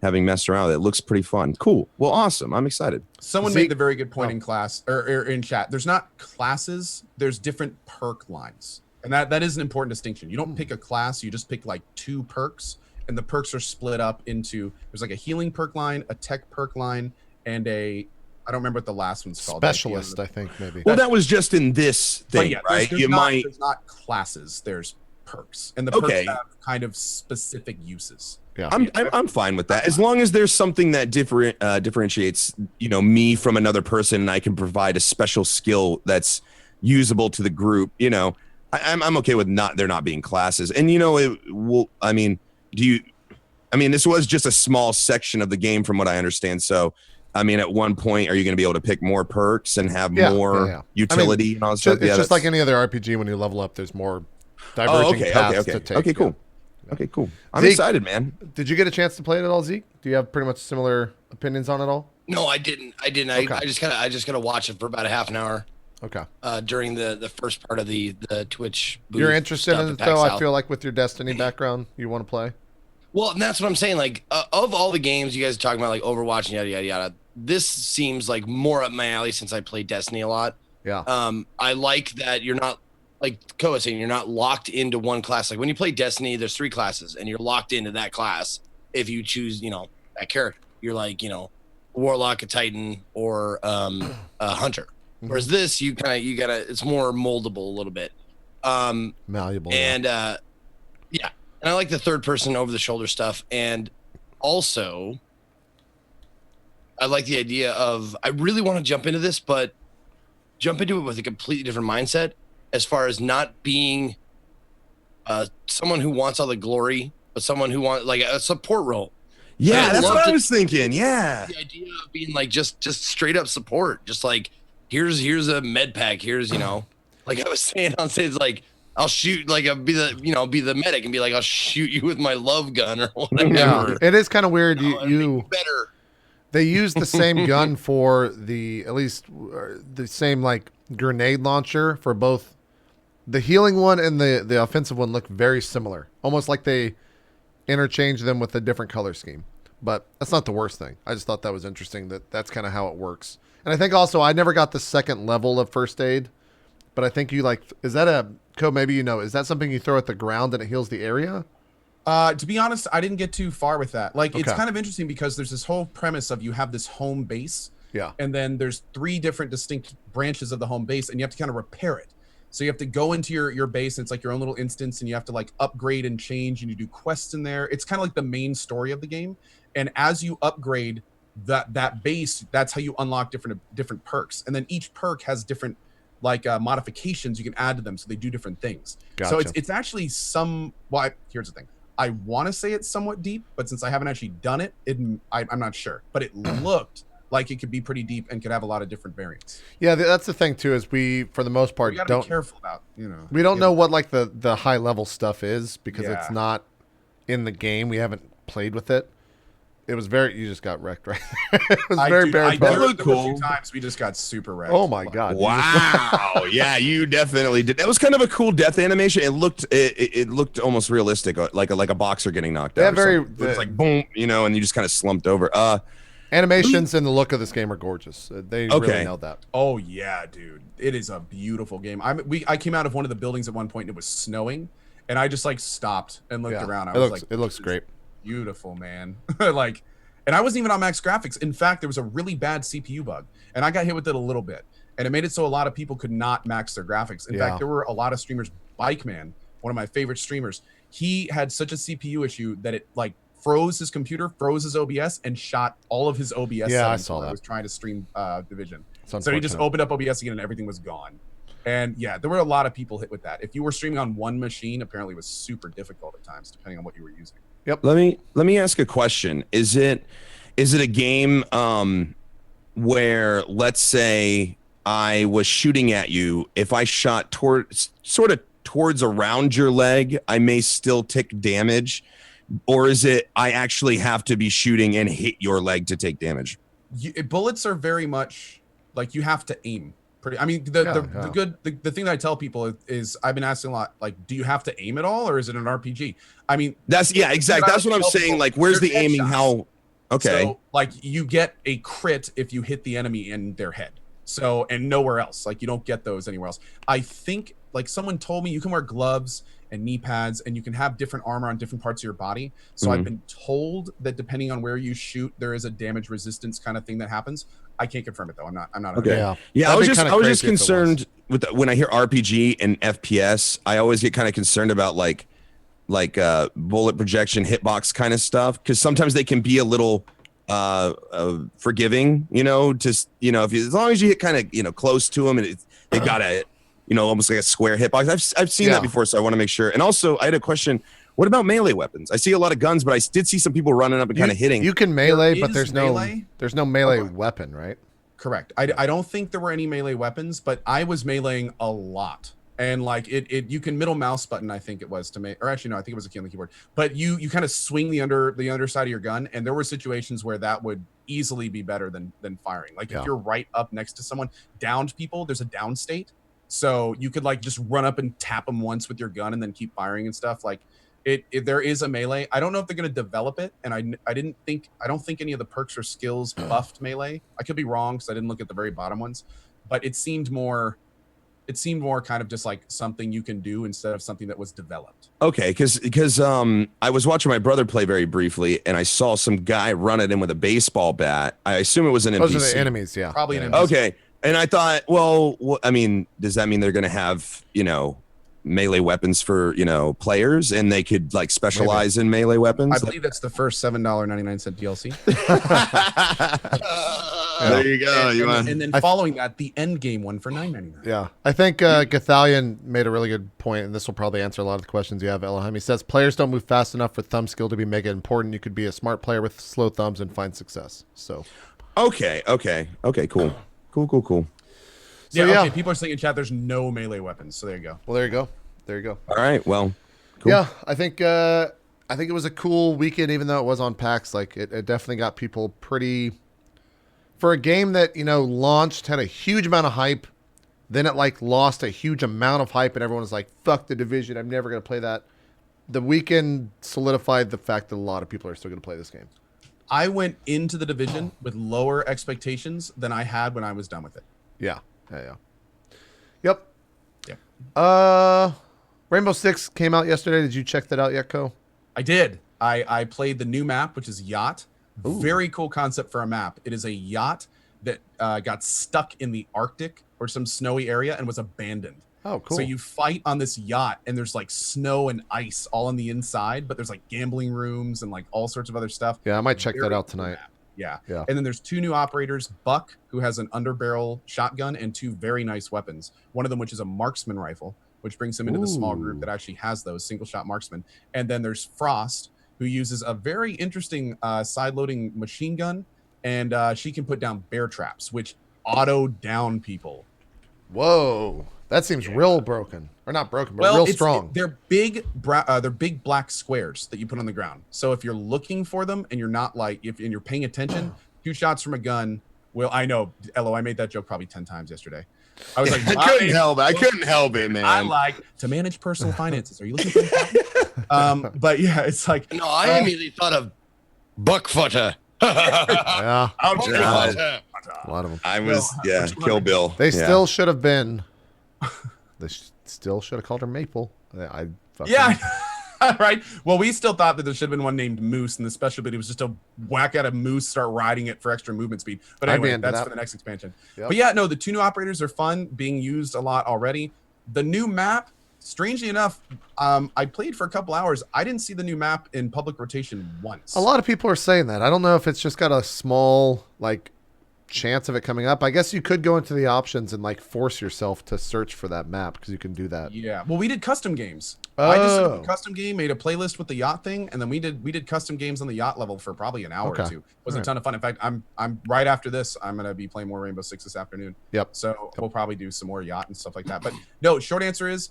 Having messed around with it, looks pretty fun. Cool. Well, awesome. I'm excited. Someone made the very good point in class or in chat. There's not classes. There's different perk lines, and that is an important distinction. You don't pick a class. You just pick like 2 perks, and the perks are split up into. There's like a healing perk line, a tech perk line, and I don't remember what the last one's called. Specialist, I think maybe. Well, that was just in this thing, right? There's not classes. There's perks, and the perks have kind of specific uses. Yeah, I'm fine with that as long as there's something that differentiates me from another person, and I can provide a special skill that's usable to the group. I'm okay with there not being classes, and this was just a small section of the game from what I understand. So at one point, are you going to be able to pick more perks and have more utility and all that stuff? It's just like any other RPG. When you level up, there's more diverging paths to take. Okay, cool. Yeah. Okay, cool. I'm Zeke, excited, man. Did you get a chance to play it at all, Zeke? Do you have pretty much similar opinions on it all? No, I didn't. Okay. I just gotta watch it for about a half an hour. Okay. During the first part of the Twitch booth. You're interested in it though. I feel like with your Destiny background, you want to play. Well, and that's what I'm saying. Like of all the games you guys are talking about, like Overwatch and yada yada yada, this seems like more up my alley since I played Destiny a lot. Yeah. I like that you're not. Like Koh was saying, you're not locked into one class. Like when you play Destiny, there's 3 classes, and you're locked into that class. If you choose, that character, you're like, a Warlock, a Titan, or a Hunter. Mm-hmm. Whereas this, you gotta, it's more moldable a little bit. Malleable. And and I like the third person over the shoulder stuff, and also I like the idea of I really want to jump into this, but jump into it with a completely different mindset. As far as not being someone who wants all the glory, but someone who wants like a support role. Yeah, that's what I was thinking. Yeah, the idea of being like just straight up support, just like here's a med pack. Here's like I was saying on stage, like I'll shoot, like I'll be the medic and be like I'll shoot you with my love gun or whatever. Yeah, it is kind of weird. You better. They use the same gun for the same like grenade launcher for both. The healing one and the offensive one look very similar, almost like they interchange them with a different color scheme. But that's not the worst thing. I just thought that was interesting that's kind of how it works. And I think also I never got the second level of first aid, but I think is that a code? Maybe is that something you throw at the ground and it heals the area? To be honest, I didn't get too far with that. Like, it's kind of interesting because there's this whole premise of you have this home base, and then there's 3 different distinct branches of the home base, and you have to kind of repair it. So you have to go into your base, and it's like your own little instance, and you have to like upgrade and change, and you do quests in there. It's kind of like the main story of the game. And as you upgrade that base, that's how you unlock different perks. And then each perk has different like modifications you can add to them, so they do different things. Gotcha. So it's actually here's the thing. I want to say it's somewhat deep, but since I haven't actually done it, I'm not sure. But it looked like it could be pretty deep and could have a lot of different variants. Yeah, that's the thing too. Is we, for the most part, don't be careful about we don't know what like the high level stuff is because it's not in the game. We haven't played with it. It was you just got wrecked right there. It was very bare bones. It looked cool. A few times we just got super wrecked. Oh my god! Wow. Yeah, you definitely did. That was kind of a cool death animation. It looked almost realistic, like a boxer getting knocked out. Yeah, it was like boom, and you just kind of slumped over. Animations and the look of this game are gorgeous. They really nailed that. Oh yeah, dude, it is a beautiful game. I came out of one of the buildings at one point and it was snowing, and I just like stopped and looked around. It looks great. Beautiful, man. Like, and I wasn't even on max graphics. In fact, there was a really bad CPU bug, and I got hit with it a little bit, and it made it so a lot of people could not max their graphics. In fact, there were a lot of streamers. Bike Man, one of my favorite streamers, he had such a CPU issue that it like froze his computer, froze his OBS, and shot all of his OBS. Yeah, I saw that. I was trying to stream Division, so he just opened up OBS again, and everything was gone. And yeah, there were a lot of people hit with that. If you were streaming on one machine, apparently it was super difficult at times, depending on what you were using. Yep. Let me ask a question. Is it a game where, let's say I was shooting at you, if I shot towards around your leg, I may still take damage? Or is it I actually have to be shooting and hit your leg to take damage? Bullets are very much like you have to aim. I mean, the thing that I tell people is I've been asking a lot, like, do you have to aim at all, or is it an RPG? I mean, exactly. That's what I'm saying. People, like, where's the aiming? How? Okay. So, like, you get a crit if you hit the enemy in their head. So, and nowhere else. Like, you don't get those anywhere else. I think, like, someone told me you can wear gloves and knee pads, and you can have different armor on different parts of your body. So I've been told that depending on where you shoot, there is a damage resistance kind of thing that happens. I can't confirm it though. I'm not. Okay. Yeah. I was just concerned with when I hear RPG and FPS. I always get kind of concerned about like bullet projection, hitbox kind of stuff, because sometimes they can be a little forgiving. Just as long as you hit kind of close to them, and they got a almost like a square hitbox. I've seen that before, so I want to make sure. And also, I had a question. What about melee weapons? I see a lot of guns, but I did see some people running up and kind of hitting. You can melee, but there's no melee weapon, right? Correct. I don't think there were any melee weapons, but I was meleeing a lot. And like you can middle mouse button, I think it was or actually no, I think it was a key on the keyboard. But you kind of swing the underside of your gun, and there were situations where that would easily be better than firing. Like if you're right up next to someone, downed people, there's a down state, so you could like just run up and tap them once with your gun and then keep firing and stuff. Like there is a melee. I don't know if they're going to develop it, and I don't think any of the perks or skills buffed melee. I could be wrong because I didn't look at the very bottom ones, but it seemed more kind of just like something you can do instead of something that was developed. Okay, because I was watching my brother play very briefly, and I saw some guy run it in with a baseball bat. I assume it was an NPC. Those are the enemies, yeah. Probably an NPC. Okay, and I thought, well, I mean, does that mean they're going to have melee weapons for players, and they could like specialize in melee weapons? I believe that's the first $7.99 DLC. There you go. And then following that, the end game one for $9.99. Yeah, I think Gathalion made a really good point, and this will probably answer a lot of the questions you have, Elohim. He says players don't move fast enough for thumb skill to be mega important. You could be a smart player with slow thumbs and find success. So okay, cool. So, okay. People are saying in chat there's no melee weapons. So there you go. Well, there you go. All right. Well, cool. Yeah, I think it was a cool weekend, even though it was on PAX. Like it definitely got people pretty, for a game that launched, had a huge amount of hype, then it like lost a huge amount of hype, and everyone was like, "Fuck the Division, I'm never gonna play that." The weekend solidified the fact that a lot of people are still gonna play this game. I went into the Division with lower expectations than I had when I was done with it. Yeah. Yep. Rainbow Six came out yesterday. Did you check that out yet, Co? I did. I played the new map, which is Yacht. Ooh. Very cool concept for a map. It is a yacht that got stuck in the Arctic or some snowy area and was abandoned. Oh, cool. So you fight on this yacht, and there's like snow and ice all on the inside, but there's like gambling rooms and like all sorts of other stuff. Yeah, I might check that out tonight. Yeah. Yeah. And then there's two new operators, Buck, who has an underbarrel shotgun, and two very nice weapons. One of them, which is a marksman rifle, which brings him into the small group that actually has those single shot marksman. And then there's Frost, who uses a very interesting side loading machine gun, and she can put down bear traps, which auto down people. Whoa. That seems real broken. Or not broken, but real strong. They're big black squares that you put on the ground. So if you're looking for them and you're not and you're paying attention, 2 shots from a gun will. I know, Elo, I made that joke probably 10 times yesterday. I was like, I couldn't help it, man. I like to manage personal finances. Are you looking for but yeah, it's like no, I immediately thought of Buckfutter. Yeah. A lot of them. I was Kill Bill. They still should have been. They still should have called her Maple. Right. Well, we still thought that there should have been one named Moose, and the special ability was just to whack at a moose, start riding it for extra movement speed. But anyway, that's for the next expansion. Yep. But yeah, no, the 2 new operators are fun, being used a lot already. The new map, strangely enough, I played for a couple hours. I didn't see the new map in public rotation once. A lot of people are saying that. I don't know if it's just got a small chance of it coming up. I guess you could go into the options and like force yourself to search for that map because you can do that. Yeah. Well, we did custom games. Oh. I just set up a custom game, made a playlist with the yacht thing, and then we did custom games on the yacht level for probably an hour or two. It was a ton of fun. In fact, I'm right after this, I'm gonna be playing more Rainbow Six this afternoon. Yep. So we'll probably do some more yacht and stuff like that. But no, short answer is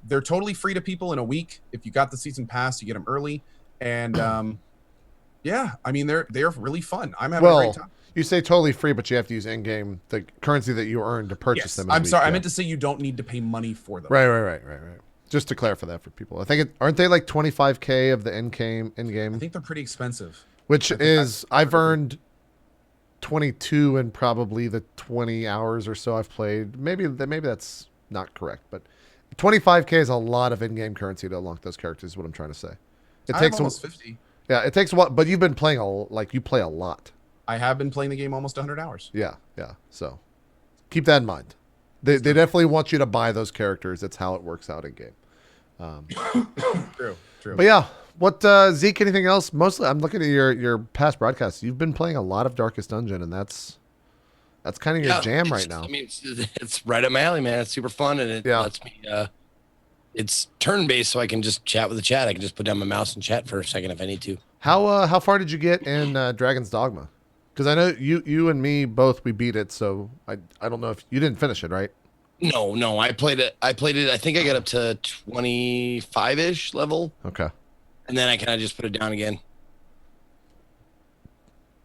they're totally free to people in a week. If you got the season pass, you get them early. And yeah, I mean they're really fun. I'm having a great time. You say totally free, but you have to use in-game the currency that you earn to purchase them. I'm sorry, I meant to say you don't need to pay money for them. Right. Just to clarify that for people, I think aren't they like 25K of the in-game? I think they're pretty expensive. Which is I've earned 22 in probably the 20 hours or so I've played. Maybe that's not correct, but 25K is a lot of in-game currency to unlock those characters. Is what I'm trying to say. It takes almost 50. Yeah, it takes a while, but you've been playing you play a lot. I have been playing the game almost 100 hours. Yeah. So keep that in mind. They definitely want you to buy those characters. That's how it works out in game. True. But yeah, what Zeke? Anything else? Mostly, I'm looking at your past broadcasts. You've been playing a lot of Darkest Dungeon, and that's kind of your jam right now. I mean, it's right up my alley, man. It's super fun, and it lets me. It's turn based, so I can just chat with the chat. I can just put down my mouse and chat for a second if I need to. How far did you get in Dragon's Dogma? Because I know you and me both, we beat it, so I don't know if you didn't finish it, right? No, I played it. I think I got up to 25-ish level. Okay. And then I kind of just put it down again.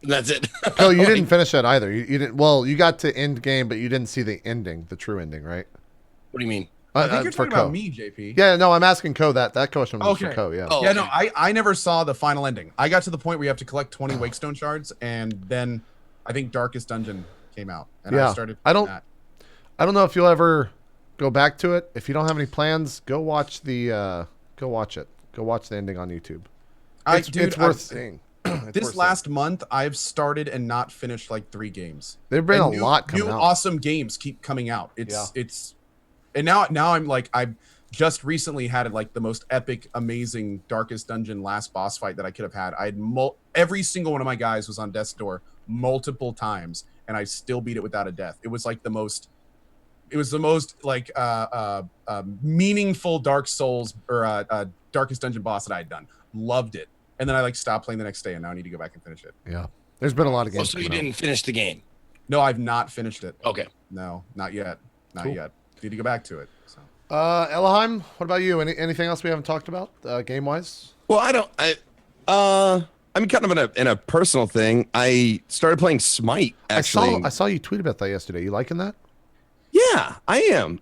And that's it. No, you didn't finish it either. You didn't. Well, you got to end game, but you didn't see the ending, the true ending, right? What do you mean? I think you're talking about me, JP. Yeah, no, I'm asking Ko that question was for Ko, yeah. Oh, yeah, no, I never saw the final ending. I got to the point where you have to collect 20 Wakestone shards, and then I think Darkest Dungeon came out, and I started that. I don't know if you'll ever go back to it. If you don't have any plans, go watch it. Go watch the ending on YouTube. It's worth seeing. This last month, I've started and not finished like 3 games. There've been a lot coming out. New awesome games keep coming out. And now I'm like, I just recently had like the most epic, amazing Darkest Dungeon last boss fight that I could have had. I had every single one of my guys was on death's door multiple times, and I still beat it without a death. It was like the most like meaningful Dark Souls or Darkest Dungeon boss that I had done. Loved it. And then I like stopped playing the next day, and now I need to go back and finish it. Yeah. There's been a lot of games. So you didn't finish the game? No, I've not finished it. Okay. No, not yet. Not yet. Need to go back to it. So. Elohim, what about you? Anything else we haven't talked about game wise? Well, I mean, kind of in a personal thing. I started playing Smite. Actually, I saw you tweet about that yesterday. You liking that? Yeah, I am.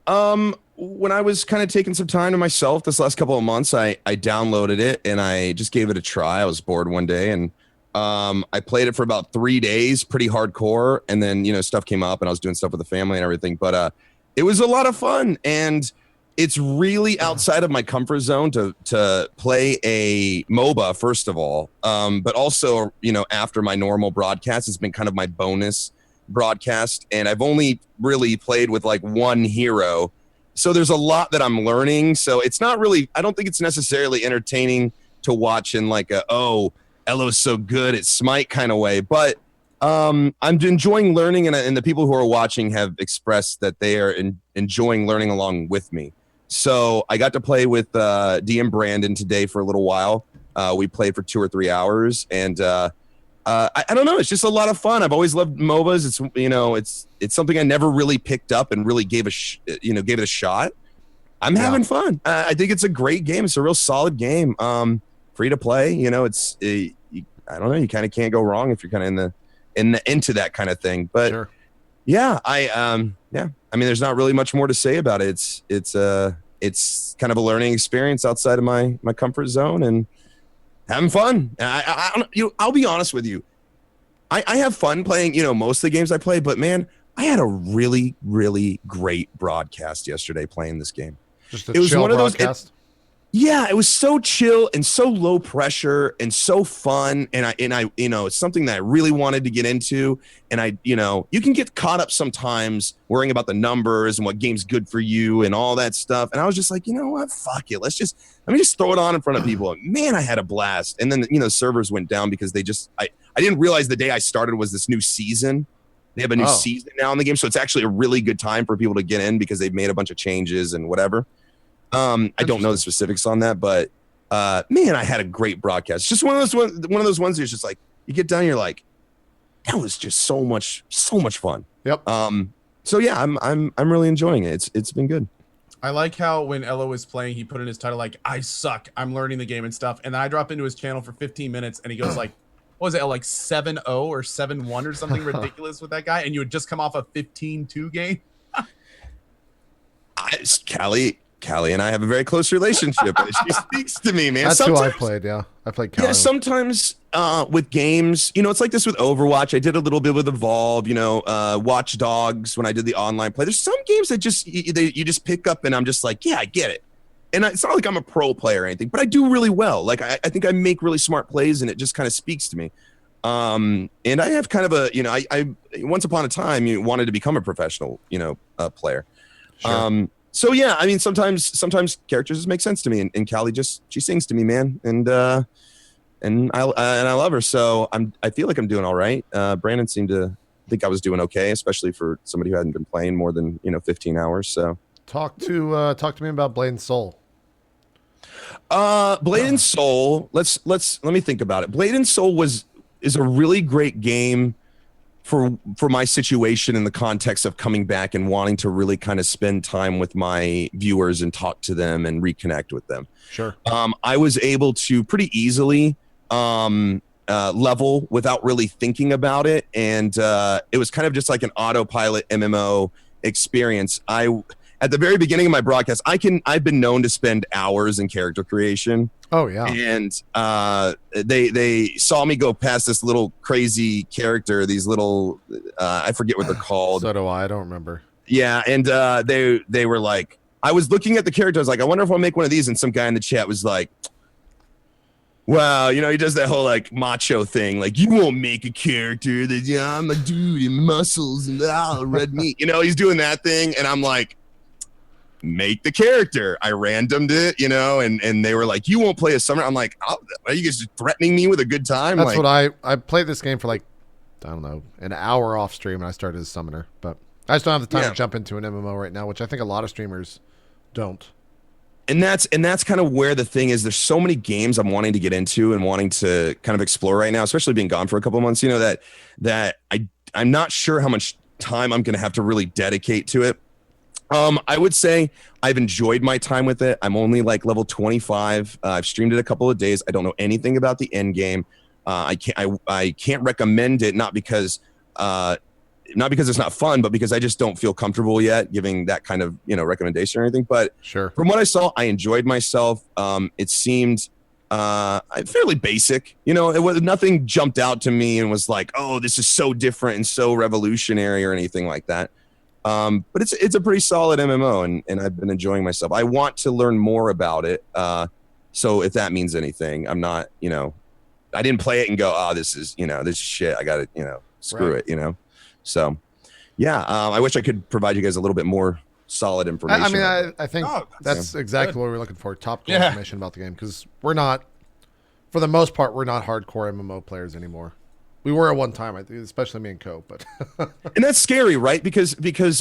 When I was kind of taking some time to myself this last couple of months, I downloaded it and I just gave it a try. I was bored one day and I played it for about 3 days, pretty hardcore, and then stuff came up and I was doing stuff with the family and everything. But it was a lot of fun, and it's really outside of my comfort zone to play a MOBA, first of all. But also, after my normal broadcast, it's been kind of my bonus broadcast, and I've only really played with like one hero. So there's a lot that I'm learning. So it's not really, I don't think it's necessarily entertaining to watch in like Elo's so good at Smite kind of way. But I'm enjoying learning, and the people who are watching have expressed that they are enjoying learning along with me. So I got to play with DM Brandon today for a little while. We played for 2 or 3 hours, and I don't know. It's just a lot of fun. I've always loved MOBAs. It's something I never really picked up and really gave it a shot. I'm having fun. I think it's a great game. It's a real solid game. Free to play. I don't know. You kind of can't go wrong if you're kind of into that kind of thing. But sure. Yeah, I mean, there's not really much more to say about it. It's kind of a learning experience outside of my comfort zone and having fun. I'll be honest with you. I have fun playing, most of the games I play, but man, I had a really, really great broadcast yesterday playing this game. Just it was one of those. It was so chill and so low pressure and so fun. And I it's something that I really wanted to get into. And you can get caught up sometimes worrying about the numbers and what game's good for you and all that stuff. And I was just like, you know what? Fuck it. Let me just throw it on in front of people. And man, I had a blast. And then, servers went down because I didn't realize the day I started was this new season. They have a new season now in the game, so it's actually a really good time for people to get in because they've made a bunch of changes and whatever. I don't know the specifics on that, but man, I had a great broadcast. Just one of those ones that's just like you get done, you're like, that was just so much fun. Yep. So yeah, I'm really enjoying it. It's been good. I like how when Ella was playing, he put in his title like, I suck, I'm learning the game and stuff. And then I drop into his channel for 15 minutes and he goes like, what was it, like 7-0 or 7-1 or something ridiculous with that guy? And you had just come off a 15-2 game? Callie and I have a very close relationship. She speaks to me, man. That's sometimes, who I played, yeah. I played Callie. Yeah, sometimes with games, it's like this with Overwatch. I did a little bit with Evolve, Watch Dogs when I did the online play. There's some games that you just pick up and I'm just like, yeah, I get it. And it's not like I'm a pro player or anything, but I do really well. Like I think I make really smart plays and it just kind of speaks to me. And I have kind of I once upon a time you wanted to become a professional, player. Sure. So yeah, I mean sometimes characters just make sense to me, and Callie she sings to me, man, and I love her. So I feel like I'm doing all right. Brandon seemed to think I was doing okay, especially for somebody who hadn't been playing more than 15 hours. So talk to me about Blade and Soul. Blade and Soul. Let me think about it. Blade and Soul is a really great game for my situation in the context of coming back and wanting to really kind of spend time with my viewers and talk to them and reconnect with them. Sure. I was able to pretty easily level without really thinking about it, and it was kind of just like an autopilot MMO experience. At the very beginning of my broadcast, I've been known to spend hours in character creation. Oh yeah. And they saw me go past this little crazy character, these little I forget what they're called. So do I don't remember. Yeah, and they were like, I was looking at the character, I was like, I wonder if I'll make one of these, and some guy in the chat was like, wow, he does that whole like macho thing, like you won't make a character that I'm a dude in muscles and red meat. He's doing that thing, and I'm like, make the character. I randomed it, and they were like, you won't play a summoner. I'm like, are you guys threatening me with a good time? That's what I played this game for like, I don't know, an hour off stream, and I started as a summoner, but I just don't have the time to jump into an MMO right now, which I think a lot of streamers don't. And that's kind of where the thing is. There's so many games I'm wanting to get into and wanting to kind of explore right now, especially being gone for a couple of months, that I'm not sure how much time I'm going to have to really dedicate to it. I would say I've enjoyed my time with it. I'm only like level 25. I've streamed it a couple of days. I don't know anything about the end game. I can't recommend it, not because it's not fun, but because I just don't feel comfortable yet giving that kind of recommendation or anything. But sure, from what I saw, I enjoyed myself. It seemed fairly basic. It was nothing jumped out to me and was like, oh, this is so different and so revolutionary or anything like that. But it's a pretty solid MMO, and I've been enjoying myself. I want to learn more about it. So if that means anything, I'm not, I didn't play it and go, oh, this is shit. I got to, screw it, So yeah, I wish I could provide you guys a little bit more solid information. I mean, I think that's exactly what we're looking for. Topical information about the game, because we're not, for the most part, we're not hardcore MMO players anymore. We were at one time, I think, especially me and Co. But and that's scary, right? Because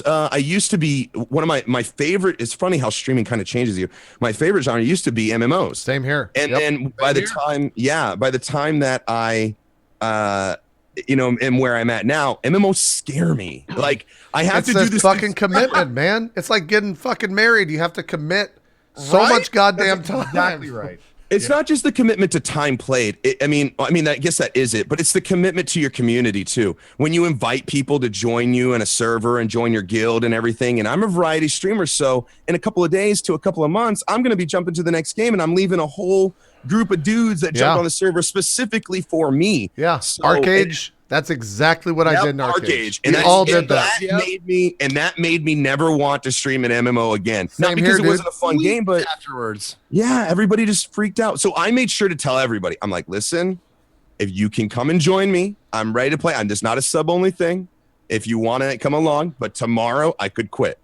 I used to be one of my favorite. It's funny how streaming kind of changes you. My favorite genre used to be MMOs. Same here. And then by the time that I am where I'm at now, MMOs scare me. Like I have to do this fucking commitment, man. It's like getting fucking married. You have to commit so much goddamn time. Exactly right. It's not just the commitment to time played. I mean, I guess that is it, but it's the commitment to your community too. When you invite people to join you in a server and join your guild and everything, and I'm a variety streamer, so in a couple of days to a couple of months, I'm going to be jumping to the next game, and I'm leaving a whole group of dudes that jumped on the server specifically for me. Yeah, so Arcade. That's exactly what I did in Arcade. And we all did that. That made me never want to stream an MMO again. Same Not because here, it wasn't a fun game, but afterwards. Yeah, everybody just freaked out. So I made sure to tell everybody, I'm like, listen, if you can come and join me, I'm ready to play. I'm just not a sub only thing. If you want to come along, but tomorrow I could quit.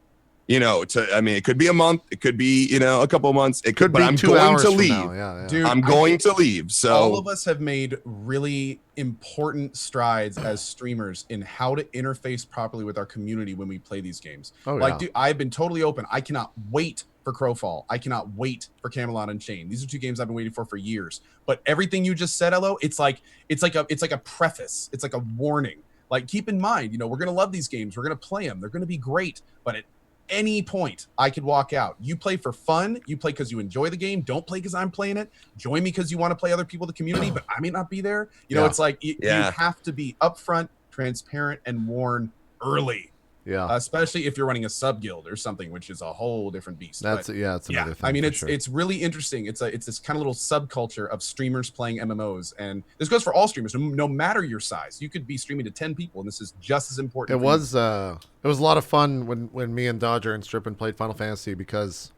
it could be a month, it could be, a couple of months, it could, but be I'm 2 going hours to from leave. now. Yeah. Dude, I'm going to leave. So all of us have made really important strides as streamers in how to interface properly with our community when we play these games. Oh, yeah. Dude, I've been totally open. I cannot wait for Crowfall. I cannot wait for Camelot Unchained. These are 2 games I've been waiting for years. But everything you just said, Elo, it's like a preface. It's like a warning. Like, keep in mind, we're gonna love these games. We're gonna play them. They're gonna be great. But at any point, I could walk out. You play for fun. You play because you enjoy the game. Don't play because I'm playing it. Join me because you want to play other people in the community, but I may not be there. It's like you have to be upfront, transparent, and warn early. Yeah. Especially if you're running a sub guild or something, which is a whole different beast. It's another thing. I mean, it's it's really interesting. It's this kind of little subculture of streamers playing MMOs, and this goes for all streamers, no matter your size. You could be streaming to 10 people, and this is just as important. It was a lot of fun when me and Dodger and Strippin played Final Fantasy, because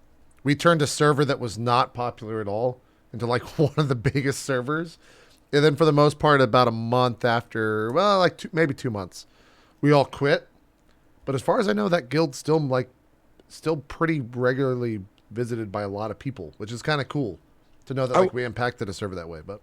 we turned a server that was not popular at all into like one of the biggest servers, and then for the most part, about a month after, maybe 2 months, we all quit. But as far as I know, that guild's still pretty regularly visited by a lot of people, which is kind of cool to know that we impacted a server that way. But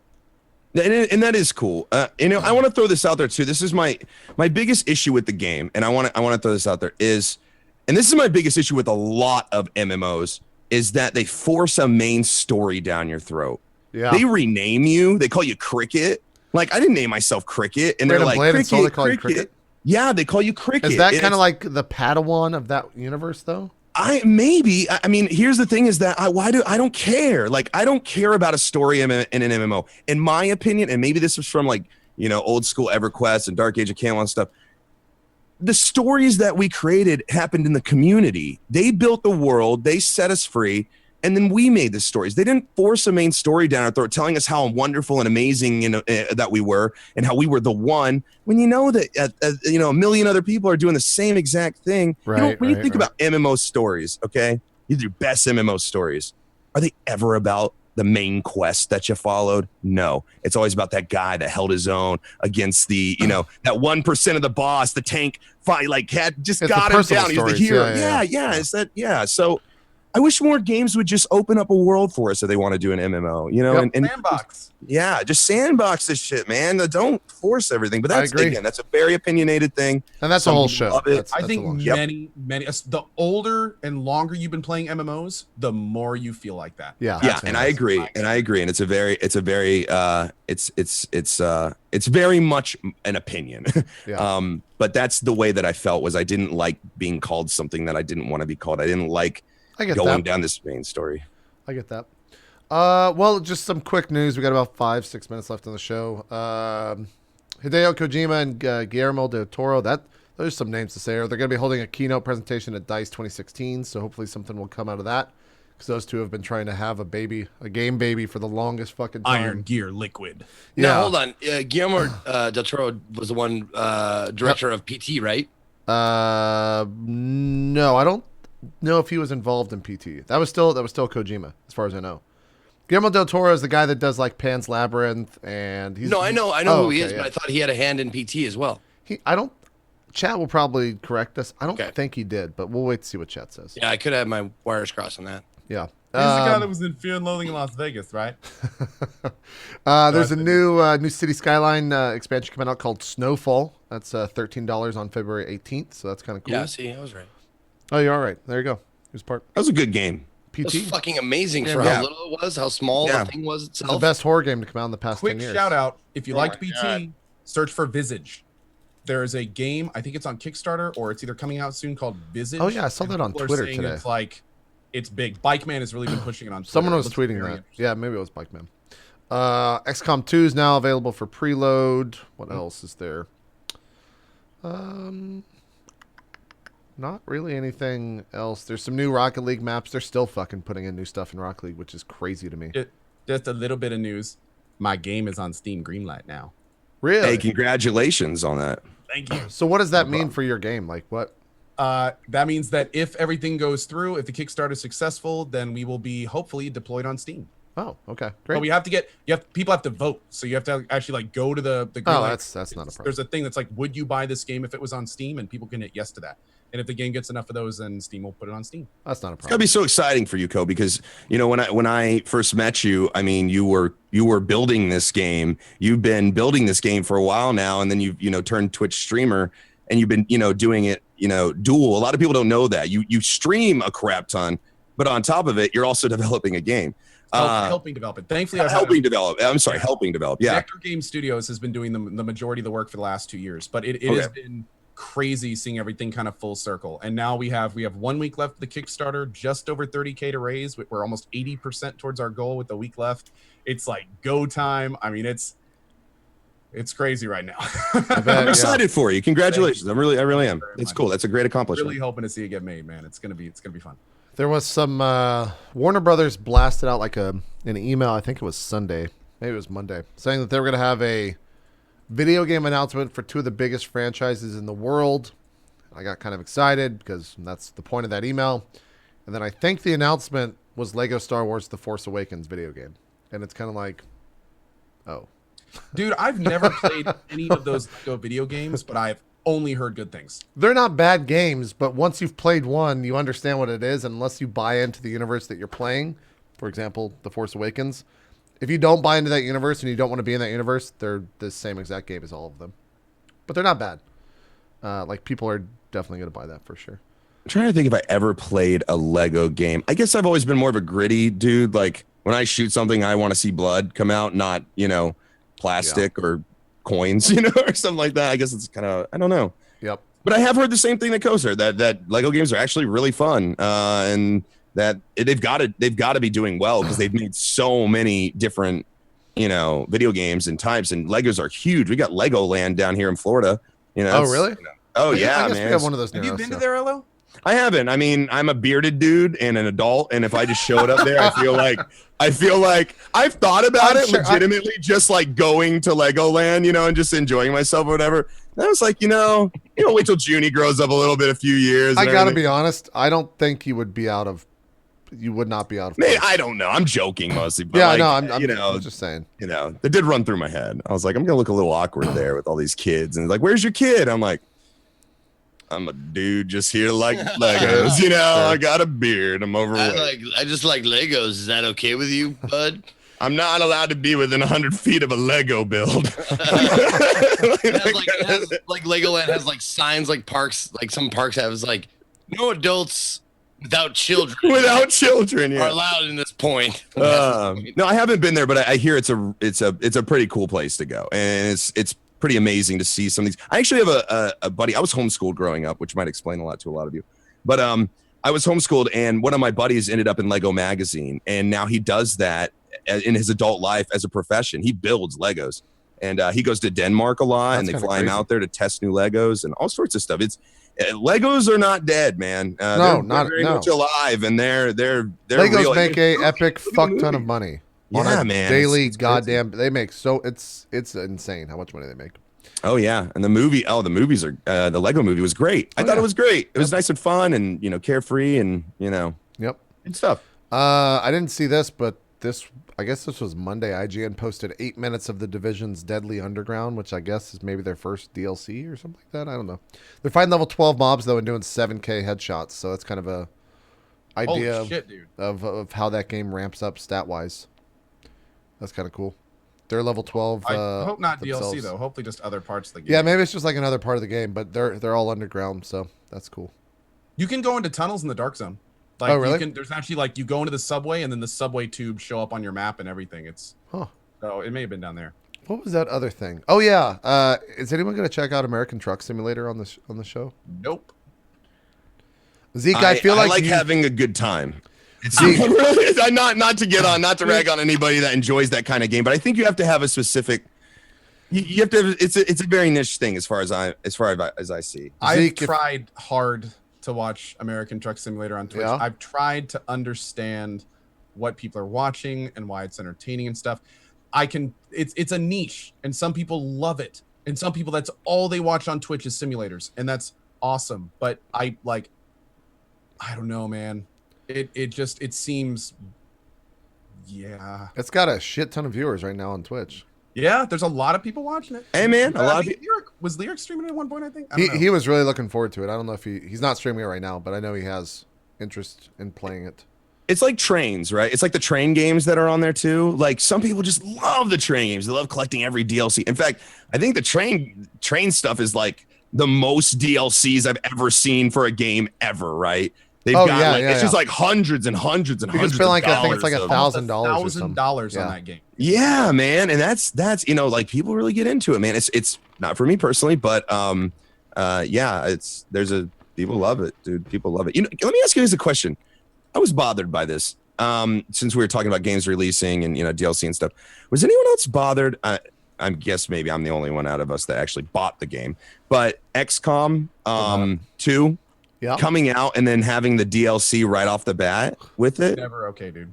and that is cool. I want to throw this out there too. This is my biggest issue with the game, and I want to throw this out there and this is my biggest issue with a lot of MMOs, is that they force a main story down your throat. Yeah, they rename you. They call you Cricket. Like, I didn't name myself Cricket, and they're like, Cricket, they call you Cricket. Yeah, they call you Cricket. Is that kind of like the Padawan of that universe, though? I mean, here's the thing: is that I don't care. Like, I don't care about a story in an MMO. In my opinion, and maybe this was from old school EverQuest and Dark Age of Camelot and stuff. The stories that we created happened in the community. They built the world. They set us free. And then we made the stories. They didn't force a main story down our throat, telling us how wonderful and amazing that we were, and how we were the one. When you know that a million other people are doing the same exact thing. Right. When you think about MMO stories, okay, these are your best MMO stories. Are they ever about the main quest that you followed? No, it's always about that guy that held his own against the that 1% of the boss, the tank fight, got him down. He's the hero. Yeah. So I wish more games would just open up a world for us if they want to do an MMO, and sandbox. Yeah, just sandbox this shit, man. Don't force everything. But that's a very opinionated thing, and that's a whole show. I think many the older and longer you've been playing MMOs, the more you feel like that. Yeah, and I agree, and it's very much an opinion. Yeah. But that's the way that I felt. Was I didn't like being called something that I didn't want to be called. I didn't like going down this main story. I get that. Well, just some quick news. We got about 5-6 minutes left on the show. Hideo Kojima and Guillermo del Toro. Those are some names to say. They're going to be holding a keynote presentation at DICE 2016. So hopefully something will come out of that, because those two have been trying to have a game baby for the longest fucking time. Iron Gear Liquid. Yeah. Now hold on. Guillermo del Toro was the one director of PT, right? No, I don't know if he was involved in PT. That was still Kojima, as far as I know. Guillermo del Toro is the guy that does like Pan's Labyrinth, and he's I know who he is, but I thought he had a hand in PT as well. Chat will probably correct us. I don't think he did, but we'll wait to see what chat says. Yeah, I could have my wires crossed on that. Yeah. He's the guy that was in Fear and Loathing in Las Vegas, right? There's a new City Skyline expansion coming out called Snowfall. That's $13 on February 18th, so that's kind of cool. Yeah, see, I was right. Oh, you're all right. There you go. Here's part. That was a good game. PT. It was fucking amazing for how little it was, how small the thing was itself. It's the best horror game to come out in the past 10 years. Quick shout out. If you liked PT, search for Visage. There is a game, I think it's on Kickstarter, or it's either coming out soon, called Visage. Oh, yeah, I saw that on Twitter today. It's big. Bikeman has really been pushing it on Twitter. Someone was tweeting that. Yeah, maybe it was Bikeman. XCOM 2 is now available for preload. What else is there? Not really anything else. There's some new Rocket League maps. They're still fucking putting in new stuff in Rocket League, which is crazy to me. Just a little bit of news. My game is on Steam Greenlight now. Really? Hey, congratulations on that. Thank you. So what does that mean for your game? Like what? That means that if everything goes through, if the Kickstarter is successful, then we will be hopefully deployed on Steam. Oh, okay, great. But we have to people have to vote, so you have to actually like go to the Greenlight. Oh, that's not a problem. There's a thing that's like, would you buy this game if it was on Steam, and people can hit yes to that. And if the game gets enough of those, then Steam will put it on Steam. That's not a It's gotta problem. be so exciting for you, Co, because when I first met you, I mean, you were building this game. You've been building this game for a while now, and then you've turned Twitch streamer, and you've been doing it dual. A lot of people don't know that you stream a crap ton, but on top of it, you're also developing a game. Helping develop it. Thankfully, helping develop. Helping develop. Yeah. Vector Game Studios has been doing the majority of the work for the last 2 years, but it has been crazy seeing everything kind of full circle. And now we have 1 week left of the Kickstarter, just over 30K to raise. We're almost 80% towards our goal with the week left. It's like go time. I mean, it's crazy right now. I'm excited for you. Congratulations. I really am. It's cool. That's a great accomplishment. Really hoping to see it get made, man. It's gonna be fun. There was some Warner Brothers blasted out like an email. I think it was Sunday, maybe it was Monday, saying that they were going to have a video game announcement for 2 of the biggest franchises in the world. I got kind of excited because that's the point of that email. And then I think the announcement was Lego Star Wars The Force Awakens video game. And it's kind of like, oh. Dude, I've never played any of those Lego video games, but I've only heard good things. They're not bad games, but once you've played one, you understand what it is. And unless you buy into the universe that you're playing, for example, The Force Awakens, if you don't buy into that universe and you don't want to be in that universe, they're the same exact game as all of them. But they're not bad. Like, people are definitely going to buy that for sure. I'm trying to think if I ever played a Lego game. I guess I've always been more of a gritty dude. Like, when I shoot something, I want to see blood come out, not, plastic or coins, or something like that. I guess it's kind of, I don't know. Yep. But I have heard the same thing that Co's heard, that Lego games are actually really fun, and that they've got to be doing well because they've made so many different, video games and types, and Legos are huge. We got Legoland down here in Florida. Oh, really? Oh, I yeah, guess man. we have one of those. Have you been to there, Elo? I haven't. I mean, I'm a bearded dude and an adult, and if I just showed up there, I feel like I've thought about it legitimately, just like going to Legoland, and just enjoying myself or whatever. And I was like, wait till Junie grows up a few years. I gotta be honest. I don't think you would not be out of. Man, I don't know. I'm joking mostly. But yeah, like, no, I'm just saying. That did run through my head. I was like, I'm gonna look a little awkward there with all these kids, and like, where's your kid? I'm like, I'm a dude just here like Legos, Sure. I got a beard. I'm overweight. I just like Legos. Is that okay with you, bud? I'm not allowed to be within 100 feet of a Lego build. Like Legoland has like signs like parks, like some parks have is like no adults without children. Yeah. Are allowed in this point. No, I haven't been there, but I hear it's a pretty cool place to go, and it's pretty amazing to see some of these. I actually have a buddy. I was homeschooled growing up, which might explain a lot to a lot of you. But I was homeschooled, and one of my buddies ended up in Lego Magazine, and now he does that in his adult life as a profession. He builds Legos, and he goes to Denmark a lot, and they fly him out there to test new Legos and all sorts of stuff. It's Legos are not dead, man. They're very much alive, and they're Legos real. make a epic fuck ton of money. Yeah, man. Daily it's goddamn. They make it's insane how much money they make. Oh yeah, and the movies are the Lego movie was great. I thought it was great. It was nice and fun, and carefree, and Yep. and stuff. I didn't see this, but I guess this was Monday. IGN posted 8 minutes of The Division's Deadly Underground, which I guess is maybe their first DLC or something like that. I don't know. They're fighting level 12 mobs though and doing 7K headshots, so that's kind of a idea of how that game ramps up stat wise. That's kind of cool. They're level 12. I hope not themselves. DLC though. Hopefully just other parts of the game. Yeah, maybe it's just like another part of the game, but they're all underground, so that's cool. You can go into tunnels in the Dark Zone. Like, oh, really? There's actually like you go into the subway and then the subway tubes show up on your map and everything. So it may have been down there. What was that other thing? Oh yeah. Is anyone going to check out American Truck Simulator on the show? Nope. Zeke, I feel I like having a good time. Really, not to rag on anybody that enjoys that kind of game, but I think you have to have a specific. You have to. It's a very niche thing as far as I see. I've tried hard to watch American Truck Simulator on Twitch. Yeah. I've tried to understand what people are watching and why it's entertaining and stuff. It's a niche, and some people love it, and some people that's all they watch on Twitch is simulators, and that's awesome. But I don't know, man. It seems, yeah. It's got a shit ton of viewers right now on Twitch. Yeah, there's a lot of people watching it. Hey man, a lot of people. Was Lyric streaming it at one point? I think I don't know. He was really looking forward to it. I don't know if he's not streaming it right now, but I know he has interest in playing it. It's like trains, right? It's like the train games that are on there too. Like some people just love the train games. They love collecting every DLC. In fact, I think the train stuff is like the most DLCs I've ever seen for a game ever, right? They've got it's just like hundreds and hundreds and hundreds. It's been like of I think it's like $1,000 $1,000 on that game. Yeah, man, and that's like people really get into it, man. It's not for me personally, but yeah, people love it, dude. People love it. Let me ask you guys a question. I was bothered by this since we were talking about games releasing and DLC and stuff. Was anyone else bothered? I guess maybe I'm the only one out of us that actually bought the game, but XCOM 2. Yeah. Coming out and then having the DLC right off the bat with it. Never okay, dude.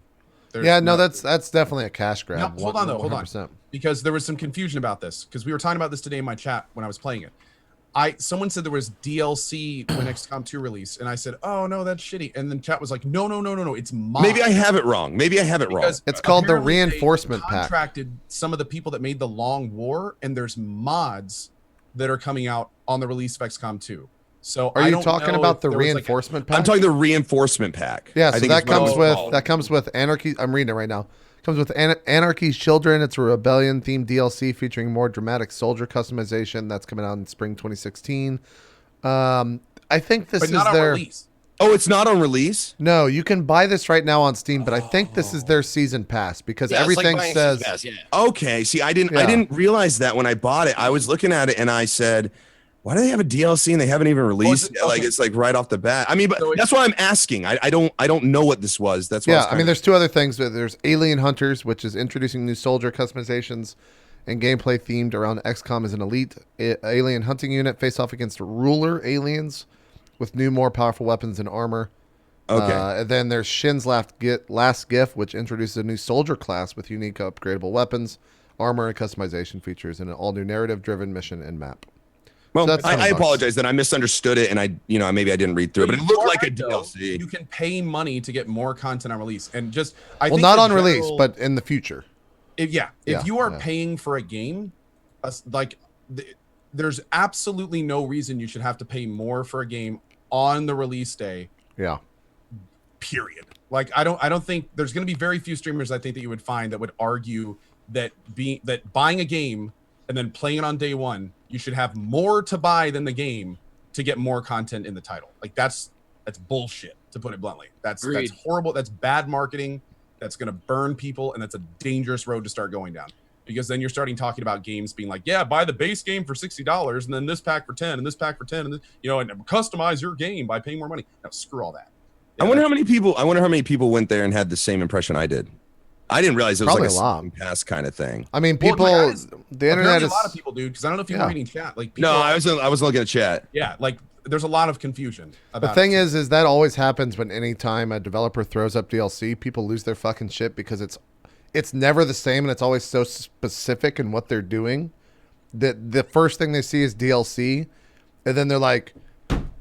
That's definitely a cash grab. No, hold on. Because there was some confusion about this because we were talking about this today in my chat when I was playing it. Someone said there was DLC when XCOM 2 released, and I said, "Oh no, that's shitty." And then chat was like, "No, it's mods." Maybe I have it wrong. It's called the reinforcement pack. Contracted some of the people that made the Long War, and there's mods that are coming out on the release of XCOM 2. So are you talking about the reinforcement pack? I'm talking the reinforcement pack. Yeah, so that comes with Anarchy. I'm reading it right now. It comes with Anarchy's Children. It's a rebellion themed DLC featuring more dramatic soldier customization. That's coming out in spring 2016. I think this is their release. Oh, it's not on release? No, you can buy this right now on Steam, but I think this is their season pass because everything says pass, Okay, see I didn't realize that when I bought it. I was looking at it and I said, why do they have a DLC and they haven't even released it? Like it's like right off the bat. I mean, but that's why I'm asking. I don't know what this was. That's why. I mean, there's two other things. There's Alien Hunters, which is introducing new soldier customizations and gameplay themed around XCOM as an elite alien hunting unit face off against ruler aliens with new, more powerful weapons and armor. Okay. And then there's Shin's Last Gift, which introduces a new soldier class with unique upgradable weapons, armor, and customization features, and an all new narrative-driven mission and map. Well, so I apologize that I misunderstood it, and maybe I didn't read through it, but it looked like a DLC. You can pay money to get more content on release, and not on release, but in the future. If you are paying for a game, there's absolutely no reason you should have to pay more for a game on the release day. Yeah. Period. Like I don't think there's going to be very few streamers I think that you would find that would argue that buying a game and then playing it on day one, you should have more to buy than the game to get more content in the title. Like that's bullshit, to put it bluntly. That's horrible. That's bad marketing. That's going to burn people, and that's a dangerous road to start going down. Because then you're starting talking about games being like, yeah, buy the base game for $60, and then this pack for 10, and this pack for 10, and and customize your game by paying more money. Now screw all that. Yeah, I wonder how many people went there and had the same impression I did. I didn't realize it was like a season pass kind of thing. I mean, people, the internet is a lot of people, dude. Because I don't know if you were reading chat. Like, people, no, I was looking at chat. Yeah, like there's a lot of confusion about. The thing is that always happens when any time a developer throws up DLC, people lose their fucking shit because it's never the same and it's always so specific in what they're doing that the first thing they see is DLC, and then they're like,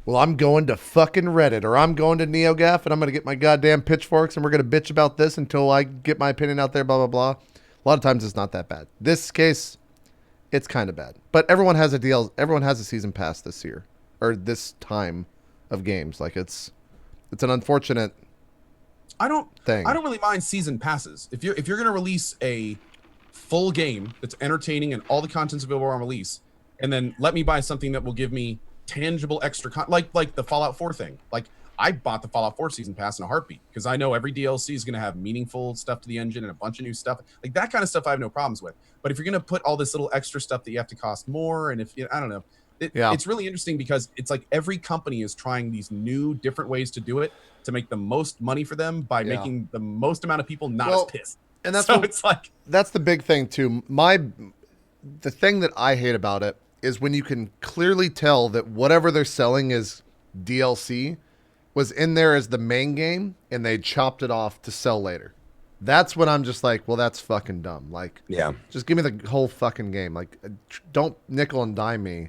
well, I'm going to fucking Reddit or I'm going to NeoGAF and I'm going to get my goddamn pitchforks and we're going to bitch about this until I get my opinion out there, blah, blah, blah. A lot of times it's not that bad. This case, it's kind of bad. But everyone has a season pass this year or this time of games. Like it's an unfortunate thing. I don't really mind season passes. If you're going to release a full game that's entertaining and all the content's available on release, and then let me buy something that will give me tangible extra like the Fallout 4 thing. Like I bought the Fallout 4 season pass in a heartbeat because I know every DLC is going to have meaningful stuff to the engine and a bunch of new stuff. Like that kind of stuff I have no problems with. But if you're going to put all this little extra stuff that you have to cost more, and I don't know, it's really interesting because it's like every company is trying these new different ways to do it to make the most money for them by making the most amount of people not as pissed. And that's the big thing too. The thing that I hate about it is when you can clearly tell that whatever they're selling is DLC was in there as the main game and they chopped it off to sell later. That's when I'm just like, well, that's fucking dumb. Like, just give me the whole fucking game. Like, don't nickel and dime me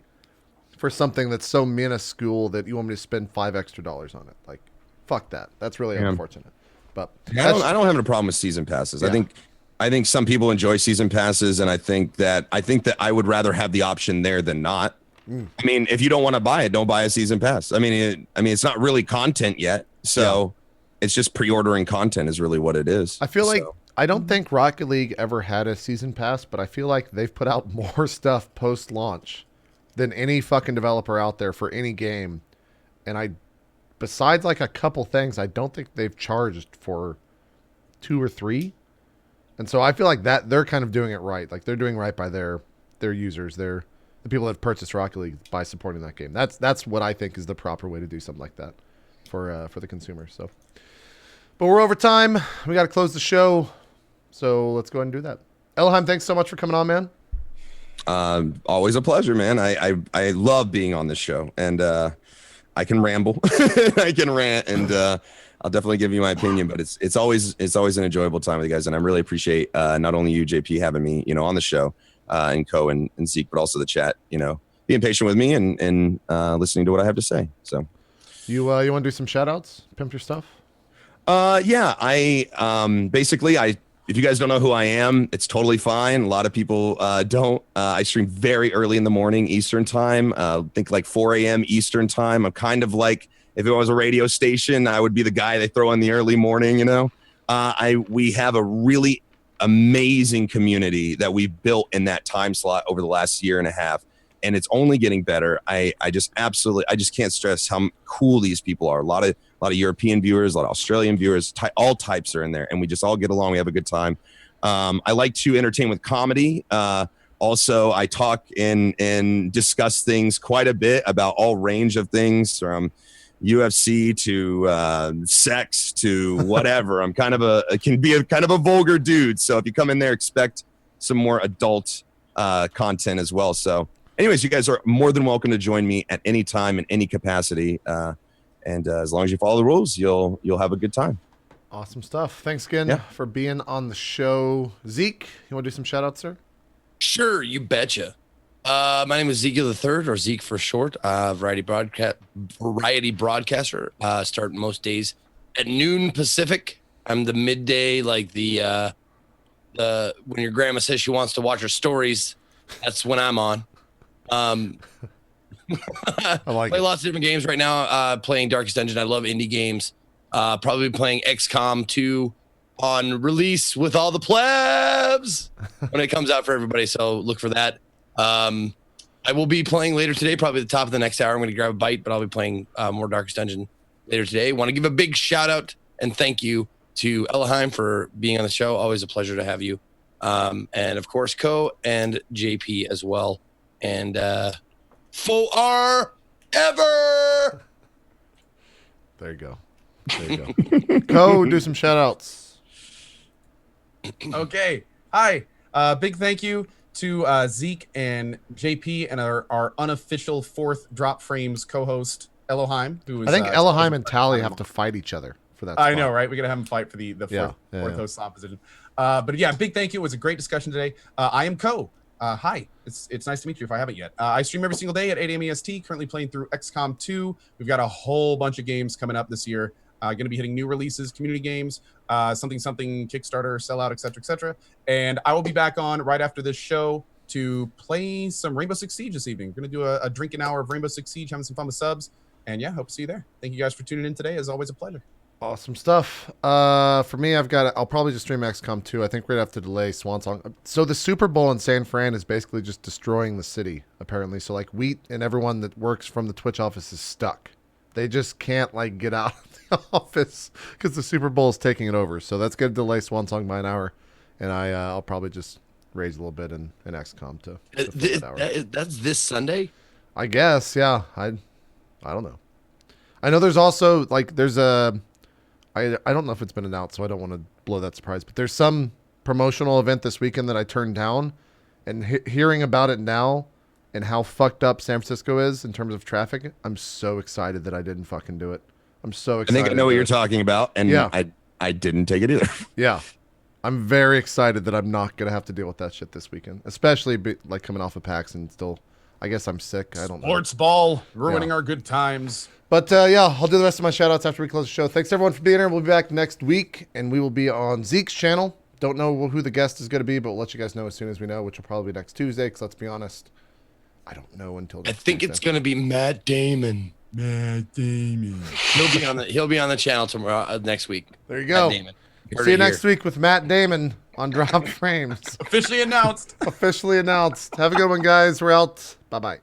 for something that's so minuscule that you want me to spend $5 extra on it. Like, fuck that. That's really unfortunate. But I don't have a problem with season passes. I think I think some people enjoy season passes, and I think that I would rather have the option there than not. I mean, if you don't want to buy it, don't buy a season pass. I mean, it's not really content yet, so it's just pre-ordering content is really what it is. I feel like I don't think Rocket League ever had a season pass, but I feel like they've put out more stuff post-launch than any fucking developer out there for any game. And besides like a couple things, I don't think they've charged for 2 or 3. And so I feel like that they're kind of doing it right. Like they're doing right by their users, the people that have purchased Rocket League by supporting that game. That's what I think is the proper way to do something like that for the consumer. So, but we're over time. We got to close the show. So let's go ahead and do that. Elheim, thanks so much for coming on, man. Always a pleasure, man. I love being on this show, and I can ramble, I can rant, and I'll definitely give you my opinion. But it's always an enjoyable time with you guys, and I really appreciate not only you, JP, having me, on the show, and Co and Zeke, but also the chat, being patient with me and listening to what I have to say. So, you want to do some shout outs, pimp your stuff? Yeah, if you guys don't know who I am, it's totally fine. A lot of people don't. I stream very early in the morning Eastern time. Think like 4 a.m. Eastern time. I'm kind of like, if it was a radio station, I would be the guy they throw in the early morning, We have a really amazing community that we built in that time slot over the last year and a half. And it's only getting better. I just can't stress how cool these people are. A lot of European viewers, a lot of Australian viewers, all types are in there, and we just all get along. We have a good time. I like to entertain with comedy. Also, I talk and discuss things quite a bit about all range of things, from UFC to sex to whatever. I'm kind of a vulgar dude. So if you come in there, expect some more adult content as well. So anyways, you guys are more than welcome to join me at any time in any capacity. And as long as you follow the rules, you'll have a good time. Awesome stuff. Thanks again for being on the show. Zeke, you want to do some shout outs, sir? Sure, you betcha. My name is Zeke III, or Zeke for short. Variety broadcaster. Start most days at noon Pacific. I'm the midday, like the when your grandma says she wants to watch her stories. That's when I'm on. I play lots of different games right now. Playing Darkest Dungeon. I love indie games. Probably playing XCOM 2 on release with all the plebs when it comes out for everybody. So look for that. I will be playing later today, probably at the top of the next hour. I'm going to grab a bite, but I'll be playing more Darkest Dungeon later today. Want to give a big shout out and thank you to Elheim for being on the show. Always a pleasure to have you. And of course, Co and JP as well. And forever. There you go. Co, do some shout outs. Okay. Hi. Big thank you to Zeke and JP and our unofficial fourth Drop Frames co-host, Elohim. I think Elohim and Tally have to fight each other for that spot. I know, right? We're going to have them fight for the fourth host slot position. But yeah, big thank you. It was a great discussion today. I am Co. Hi, it's nice to meet you if I haven't yet. I stream every single day at 8 a.m. EST, currently playing through XCOM 2. We've got a whole bunch of games coming up this year. Going to be hitting new releases, community games, something, Kickstarter, sellout, etc. And I will be back on right after this show to play some Rainbow Six Siege this evening. We're going to do a drinking hour of Rainbow Six Siege, having some fun with subs. And yeah, hope to see you there. Thank you guys for tuning in today. As always, a pleasure. Awesome stuff. For me, I'll probably just stream XCOM 2. I think we're going to have to delay Swan Song. So the Super Bowl in San Fran is basically just destroying the city, apparently. So like Wheat and everyone that works from the Twitch office is stuck. They just can't like get out of the office because the Super Bowl is taking it over. So that's going to delay Swan Song by an hour. And I'll probably just raise a little bit in XCOM to that's this Sunday? I guess, yeah. I don't know. I know there's also like I don't know if it's been announced, so I don't want to blow that surprise. But there's some promotional event this weekend that I turned down, and hearing about it now and how fucked up San Francisco is in terms of traffic, I'm so excited that I didn't fucking do it. I'm so excited. I think I know what you're talking about, and I didn't take it either. Yeah. I'm very excited that I'm not going to have to deal with that shit this weekend, especially like coming off of PAX and still, I guess I'm sick. I don't know. Sports ball, ruining our good times. But yeah, I'll do the rest of my shout outs after we close the show. Thanks everyone for being here. We'll be back next week, and we will be on Zeke's channel Don't know who the guest is going to be, but we'll let you guys know as soon as we know, which will probably be next Tuesday. Because let's be honest, I don't know until. I think it's going to be Matt Damon. Matt Damon. He'll be on the channel tomorrow next week. There you go. See you next week with Matt Damon on Drop Frames. Officially announced. Officially announced. Have a good one, guys. We're out. Bye-bye.